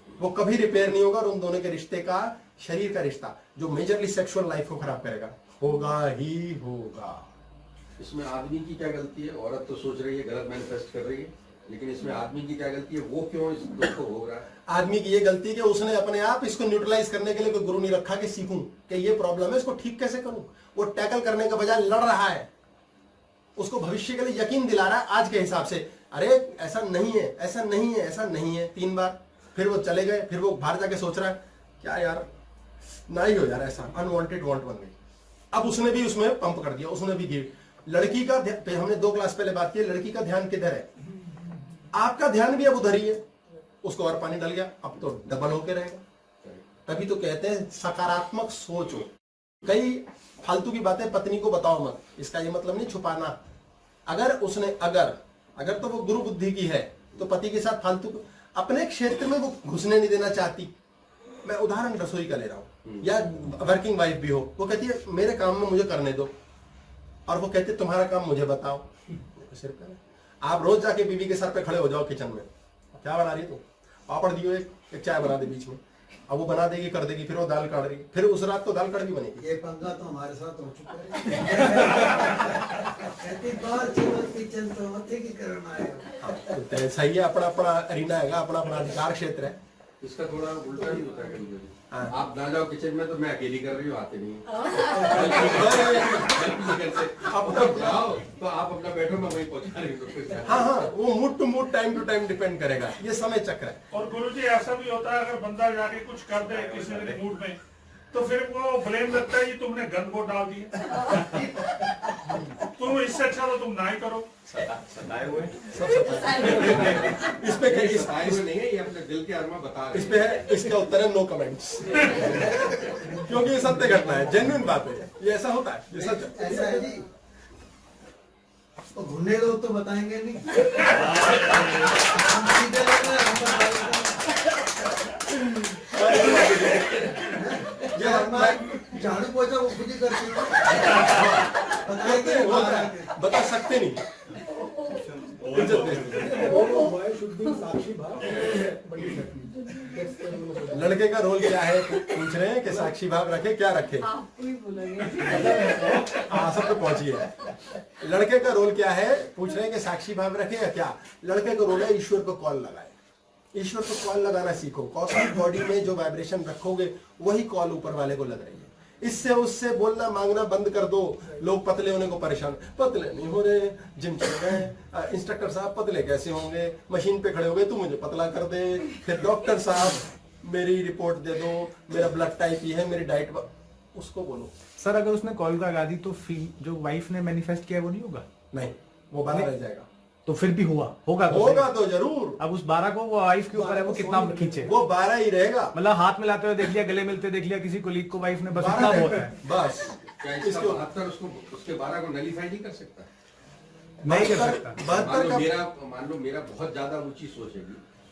वो कभी रिपेयर नहीं होगा। और उन दोनों के रिश्ते का, शरीर का रिश्ता जो मेजरली सेक्सुअल लाइफ को खराब करेगा, होगा ही होगा। इसमें आदमी की क्या गलती है? औरत तो सोच रही है, गलत मैनिफेस्ट कर रही है, लेकिन इसमें आदमी की क्या गलती है? वो क्यों इस दुख को हो रहा है? आदमी की ये गलती है कि उसने अपने आप इसको न्यूट्रलाइज करने के लिए कोई गुरु नहीं रखा कि सीखूं कि ये प्रॉब्लम है, इसको ठीक कैसे करूं। वो टैकल करने के बजाय लड़ रहा है, उसको भविष्य के लिए यकीन दिला रहा है आज के हिसाब से, अरे ऐसा नहीं है, ऐसा नहीं है, ऐसा नहीं है। 3 बार फिर वो चले गए, फिर वो बाहर जाके सोच रहा है क्या यार ना ही हो यार, ऐसा अनवांटेड वांट बन गई। अब उसने भी उसमें पंप कर दिया, उसने भी गिर। लड़की का हमने 2 क्लास पहले बात की, लड़की का ध्यान किधर है? आपका ध्यान भी अब उधर ही है। उसको और पानी डल गया, अब तो डबल होके रहेगा। तभी तो कहते हैं सकारात्मक सोच हो। कई फालतू की बातें पत्नी को बताओ मत, इसका ये मतलब नहीं छुपाना। अगर उसने अगर तो वो गुरु बुद्धि की है तो पति के साथ फालतू अपने क्षेत्र में वो घुसने नहीं देना चाहती। मैं उदाहरण रसोई का ले रहा हूँ, या वर्किंग वाइफ भी हो, वो कहती है मेरे काम में मुझे करने दो, और वो कहते तुम्हारा काम मुझे बताओ। सिर पे आप रोज जाके बीवी के सर पे खड़े हो जाओ किचन में, क्या बना रही तू? पापड़ दियो, एक चाय बना दे बीच में, अब वो बना देगी, कर देगी, फिर वो दाल काट देगी, फिर उस रात तो दाल कड़वी बनेगी। ये पंगा तो हमारे साथ हो चुका है। कहती बाहर चलो किचन तो होते की करना है। तो सही है, अपना अपना अरीना है, अपना अपना अधिकार क्षेत्र है। इसका थोड़ा उल्टा ही होता है कभी कभी। हाँ। आप ना जाओ किचन में तो मैं अकेली कर रही हूँ, आते नहीं अब तब जाओ तो आप अपना बैठो, मैं वहीं पहुंचा रही हूँ। हाँ हाँ, वो mood to mood, time to time depend करेगा, ये समय चक्र है। और गुरुजी ऐसा भी होता है, अगर बंदा जाके कुछ कर दे किसी मूड में, तो फिर वो ब्लेम लगता है कि तुमने गंद को डाल दिया। तुम इससे अच्छा तो तुम ना ही करो। सताए हुए इस पे ये सताए हुए नहीं है, ये अपने दिल के अरमा बता रहे इस पे है, इसका उत्तर है नो कमेंट्स। क्योंकि ये सत्य घटना है, जेन्युइन बात है, ये ऐसा होता है, ये सच है। ऐसा है जी, तो घूमने लोग तो बताएंगे नहीं। हम सीधे लोग हैं, हम बताएंगे। ये मैं झाड़ू पोछा वो खुद ही करती हूँ। बताएंगे नहीं, होता है, बता सकते नहीं। इज्जत नहीं। लड़के का रोल क्या है पूछ रहे हैं कि साक्षी भाव रखे, क्या रखे? आपको ही बोलेंगे। हाँ, सब पे पहुंचिए। लड़के का रोल क्या है पूछ रहे हैं कि साक्षी भाव रखे या क्या? लड़के का रोल है ईश्वर को कॉल लगाए, ईश्वर को कॉल लगाना सीखो। कॉस्मिक बॉडी में जो वाइब्रेशन रखोगे वही कॉल ऊपर वाले को लग रही है। इससे उससे बोलना मांगना बंद कर दो। लोग पतले होने को परेशान, पतले नहीं हो रहे, जिम चले गए, इंस्ट्रक्टर साहब पतले कैसे होंगे, मशीन पे खड़े हो गए, तू मुझे पतला कर दे, फिर डॉक्टर साहब मेरी रिपोर्ट दे दो, मेरा ब्लड टाइप ये है, मेरी डाइट, उसको बोलो। सर अगर उसने कॉल लगा दी तो जो वाइफ ने मैनिफेस्ट किया है वो नहीं होगा? नहीं, वो 12 रह जाएगा। तो फिर भी होगा तो जरूर। अब उस 12 को वो वाइफ के ऊपर है, वो कितना खींचे, वो 12 ही रहेगा। मतलब हाथ मिलाते हुए देख लिया, गले मिलते देख लिया किसी कोलीग को वाइफ ने, बस इतना बहुत है। बस क्या इसका 72 उसके 12 को नलीफाई नहीं कर सकता? नहीं कर सकता। 72 का मान लो मेरा बहुत ज्यादा ऊंची सोच है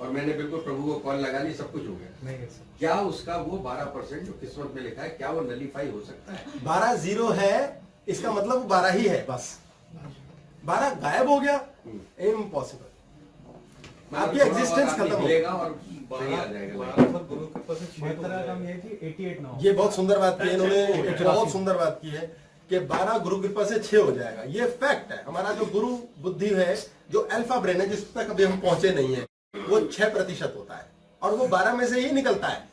और मैंने बिल्कुल प्रभु को कॉल लगा ली, सब कुछ हो गया, नहीं कर सकता। क्या उसका वो 12% जो किस्मत में लिखा है, क्या वो नलीफाई हो सकता है? 12 जीरो है, इसका मतलब वो 12 ही है, बस 12 गायब हो गया, इम्पॉसिबल। आपकी एग्जिस्टेंस खत्म हो मिलेगा और वही आ जाएगा। गुरु के पास 88 ये बहुत सुंदर बात की है इन्होंने, एक बहुत सुंदर बात की है कि 12 गुरु कृपा से 6 हो जाएगा। ये फैक्ट है। हमारा जो गुरु बुद्धि है, जो अल्फा ब्रेन है, जिस तक अभी हम पहुंचे नहीं है, वो 6% होता है और वो 12 में से ही निकलता है।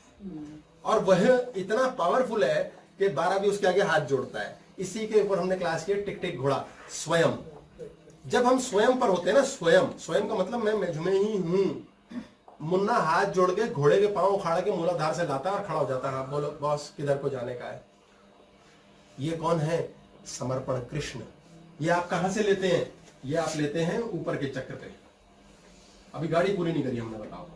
और वह इतना पावरफुल है कि 12 भी उसके आगे हाथ जोड़ता है। इसी के ऊपर हमने क्लास किया टिक टिक घोड़ा, स्वयं। जब हम स्वयं पर होते हैं ना, स्वयं का मतलब मैं में ही हूं। मुन्ना हाथ जोड़ के घोड़े के पांव उखाड़ के मूलाधार से लाता और खड़ा हो जाता है, बोलो बॉस किधर को जाने का है। ये कौन है? समर्पण कृष्ण। ये आप कहां से लेते हैं? ये आप लेते हैं ऊपर के चक्र पे। अभी गाड़ी पूरी नहीं करी हमने, बताओ,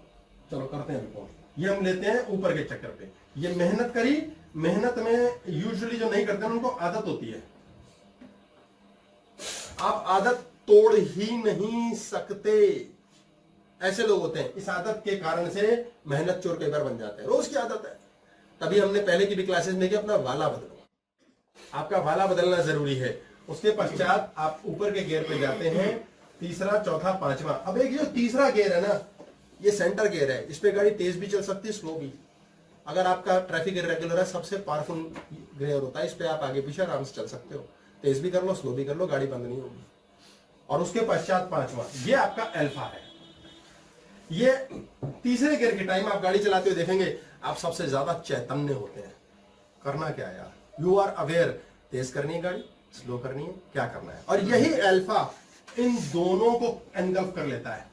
चलो करते हैं रिपोर्ट। ये हम लेते हैं ऊपर के चक्र पे। ये मेहनत करी, मेहनत में यूजुअली जो नहीं करते उनको आदत होती है। आप आदत तोड़ ही नहीं सकते, ऐसे लोग होते हैं। इस आदत के कारण से मेहनत चोर कई बार बन जाते हैं, रोज की आदत है। तभी हमने पहले की भी क्लासेस में किया, अपना वाला बदलो। आपका वाला बदलना जरूरी है। उसके पश्चात आप ऊपर के गियर पे जाते हैं, तीसरा, चौथा, पांचवा। अब एक जो तीसरा गियर है ना, ये सेंटर गियर है। इस पे गाड़ी तेज भी चल सकती है, स्लो भी। अगर आपका ट्रैफिक इरेगुलर है, सबसे पावरफुल गियर होता है। इस पे आप आगे पीछे आराम से चल सकते हो, तेज भी कर लो, स्लो भी कर लो, गाड़ी बंद नहीं होगी। और उसके पश्चात पांचवा, ये आपका अल्फा है। ये तीसरे गियर के टाइम आप गाड़ी चलाते हुए देखेंगे आप सबसे ज्यादा चैतन्य होते हैं। करना क्या है यार? यू आर अवेयर, तेज करनी है गाड़ी, स्लो करनी है, क्या करना है। और यही अल्फा इन दोनों को एनगल्फ कर लेता है।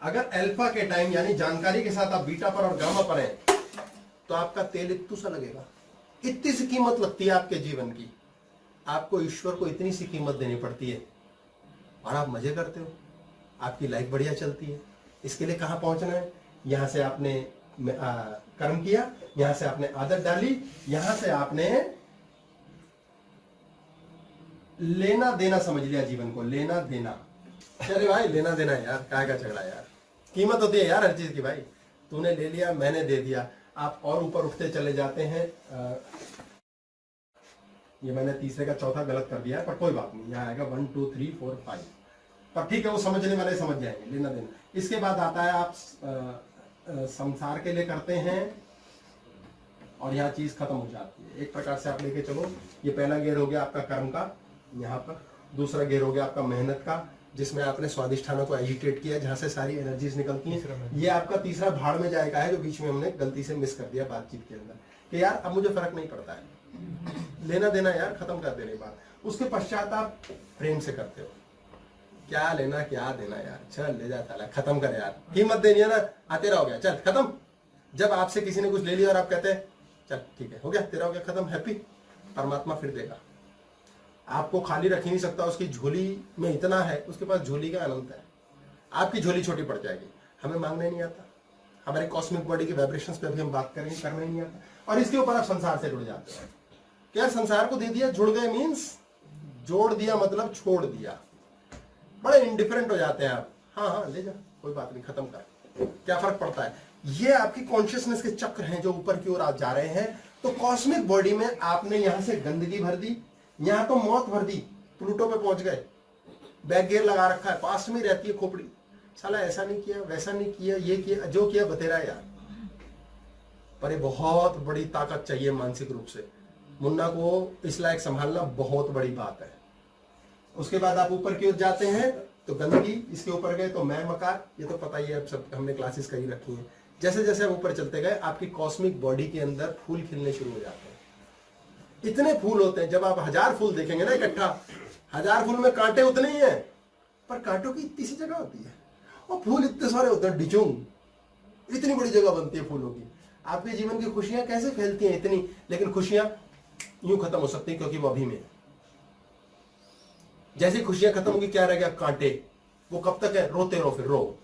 अगर अल्फा के टाइम यानी जानकारी के साथ आप बीटा पर और गामा पर हैं, तो आपका तेल इत्तू सा लगेगा। इतनी सी कीमत लगती है आपके जीवन की। आपको ईश्वर को इतनी सी कीमत देनी पड़ती है और आप मजे करते हो, आपकी लाइफ बढ़िया चलती है। इसके लिए कहां पहुंचना है? यहां से आपने कर्म किया, यहां से आपने आदत डाली, यहां से आपने लेना देना समझ लिया जीवन को, लेना देना। अरे भाई लेना देना यार, काय का झगड़ा यार। कीमत होती है यार हर चीज की भाई। तूने ले लिया, मैंने दे दिया, आप और ऊपर उठते चले जाते हैं। ये मैंने तीसरे का चौथा गलत कर दिया है, पर कोई बात नहीं, यहाँ आएगा 1 2 3 4 5। पर ठीक है, वो समझने वाले समझ जाएंगे, लेना देना। इसके बाद आता है आप संसार के लिए करते हैं और यहाँ चीज खत्म हो जाती है। एक प्रकार से आप लेके चलो, ये पहला गेयर हो गया आपका कर्म का यहाँ पर, दूसरा गेयर हो गया आपका मेहनत का जिसमें आपने स्वादिष्ठानों को एजिटेट किया जहां से सारी एनर्जीज निकलती हैं। ये आपका तीसरा भाड़ में जाएगा है जो बीच में हमने गलती से मिस कर दिया बातचीत के अंदर कि यार अब मुझे फर्क नहीं पड़ता है, लेना देना यार खत्म कर देने बात। उसके पश्चात आप प्रेम से करते हो, क्या लेना क्या देना यार, चल ले जा साला खत्म कर यार, कीमत देनी है ना, तेरा हो गया चल खत्म। जब आपसे किसी ने कुछ ले लिया और आप कहते हैं चल ठीक है हो गया तेरा हो गया खत्म, हैप्पी, परमात्मा फिर देगा। आपको खाली रख ही नहीं सकता, उसकी झोली में इतना है, उसके पास झोली का अनंत है, आपकी झोली छोटी पड़ जाएगी। हमें मांगने नहीं आता, हमारे कॉस्मिक बॉडी के वाइब्रेशंस पे अभी हम बात करेंगे, करना ही नहीं आता, और इसके ऊपर आप संसार से जुड़ जाते हो। क्या संसार को दे दिया, जुड़ गए मीन्स जोड़ दिया मतलब छोड़ दिया, बड़े इंडिफरेंट हो जाते हैं आप। हाँ हाँ ले जा कोई बात नहीं खत्म कर, क्या फर्क पड़ता है। ये आपकी कॉन्शियसनेस के चक्र हैं जो ऊपर की ओर आप जा रहे हैं। तो कॉस्मिक बॉडी में आपने यहां से गंदगी भर दी, यहां तो मौत भर दी, प्लूटो पे पहुंच गए, बैक गियर लगा रखा है, पास में रहती है खोपड़ी, साला ऐसा नहीं किया वैसा नहीं किया, ये किया जो किया बतेरा यार। पर ये बहुत बड़ी ताकत चाहिए मानसिक रूप से, मुन्ना को इस लायक संभालना बहुत बड़ी बात है। उसके बाद आप ऊपर की ओर जाते हैं तो गंदगी, इसके ऊपर गए तो मैं मकार, ये तो पता ही है, अब सब हमने क्लासेस करी रखी हैं। जैसे जैसे आप ऊपर चलते गए आपकी कॉस्मिक बॉडी के अंदर फूल खिलने शुरू हो जाते हैं। इतने फूल होते हैं, जब आप 1000 फूल देखेंगे ना इकट्ठा, 1000 फूल में कांटे उतने ही हैं, पर कांटों की इतनी सी जगह होती है और फूल इतने सारे होते हैं, डिचुंग, इतनी बड़ी जगह बनती है फूलों की। आपके जीवन की खुशियां कैसे फैलती हैं इतनी, लेकिन खुशियां यूं खत्म हो सकती हैं क्योंकि वो अभी में। जैसी खुशियां खत्म होगी क्या रह गया, कांटे। वो कब तक है, रोते रहो, फिर रो,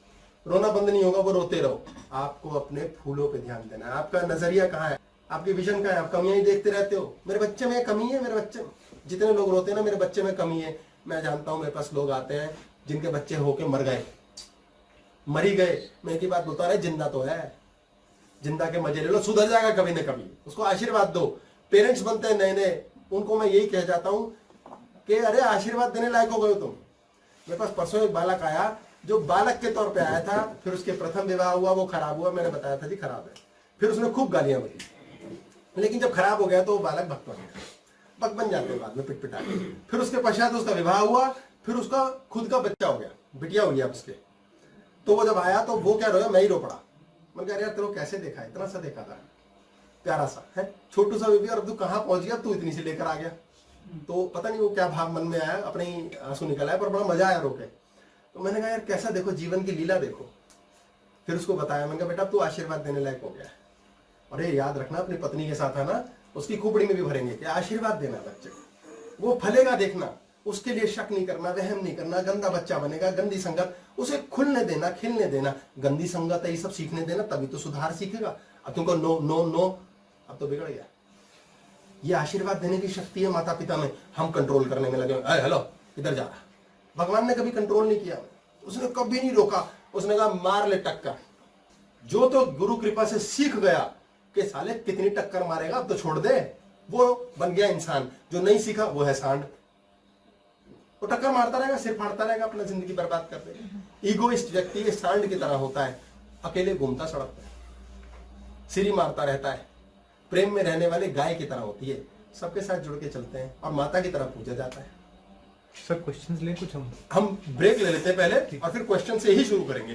रोना बंद नहीं होगा, वो रोते रहो। आपको अपने फूलों पे ध्यान देना है। आपका नजरिया कहाँ है, आपकी विजन कहाँ है, आप कमियां ही देखते रहते हो, मेरे बच्चे में कमी है, मेरे बच्चे, जितने लोग रोते हैं ना मेरे बच्चे में कमी है। मैं जानता हूं मेरे पास लोग आते हैं जिनके बच्चे होके मर गए, मरी गए, मैं एक ही बात बोलता रहा, जिंदा तो है, जिंदा के मजे ले लो, सुधर जाएगा कभी न कभी, उसको आशीर्वाद दो। पेरेंट्स बनते हैं नए नए, उनको मैं यही कह जाता हूं कि अरे आशीर्वाद देने लायक हो गए तुम। मेरे पास परसों एक बालक आया जो बालक के तौर पे आया था, फिर उसके प्रथम विवाह हुआ, वो खराब हुआ, मैंने बताया था जी खराब है, फिर उसने खूब गालियां बनी, लेकिन जब खराब हो गया तो वो बालक भक्त बन गया, भक्त बन जाते हैं बाद में पिट पिटा के। फिर उसके पश्चात उसका विवाह हुआ, फिर उसका खुद का बच्चा हो गया, बिटिया हो गया उसके। तो वो जब आया तो वो क्या रोया, मैं ही रो पड़ा। मैं कह रहा यार तेरे कैसे देखा, इतना सा देखा था, प्यारा सा है, छोटू सा बेबी, और अब तू कहाँ पहुंच गया, तू इतनी सी लेकर आ गया। तो पता नहीं वो क्या भाव मन में आया, अपने ही आंसू निकल आया, पर बड़ा मजा आया रोके। तो मैंने कहा यार कैसा देखो, जीवन की लीला देखो। फिर उसको बताया, मैंने कहा बेटा तू आशीर्वाद देने लायक हो गया है, और ये याद रखना अपनी पत्नी के साथ आना, उसकी खोपड़ी में भी भरेंगे कि आशीर्वाद देना बच्चे को, वो फलेगा देखना, उसके लिए शक नहीं करना, वहम नहीं करना, गंदा बच्चा बनेगा, गंदी संगत, उसे खुलने देना, खिलने देना, गंदी संगत है ये सब सीखने देना, तभी तो सुधार सीखेगा। अब तुमको नो नो नो, अब तो बिगड़ गया। ये आशीर्वाद देने की शक्ति है माता पिता में, हम कंट्रोल करने में लगे, हेलो इधर जा रहा। भगवान ने कभी कंट्रोल नहीं किया, उसने कभी नहीं रोका, उसने कहा मार ले टक्कर। जो तो गुरु कृपा से सीख गया कि साले कितनी टक्कर मारेगा, अब तो छोड़ दे, वो बन गया इंसान। जो नहीं सीखा वो है सांड, वो टक्कर मारता रहेगा, सिर फाड़ता रहेगा, अपना जिंदगी बर्बाद कर देगा। ईगोइस्ट व्यक्ति सांड की तरह होता है, अकेले घूमता सड़क पे, सिरी मारता रहता है। प्रेम में रहने वाले गाय की तरह होती है, सबके साथ जुड़ के चलते हैं और माता की तरह पूजा जाता है। सर क्वेश्चंस ले कुछ हम ब्रेक ले लेते हैं पहले और फिर क्वेश्चन से ही शुरू करेंगे।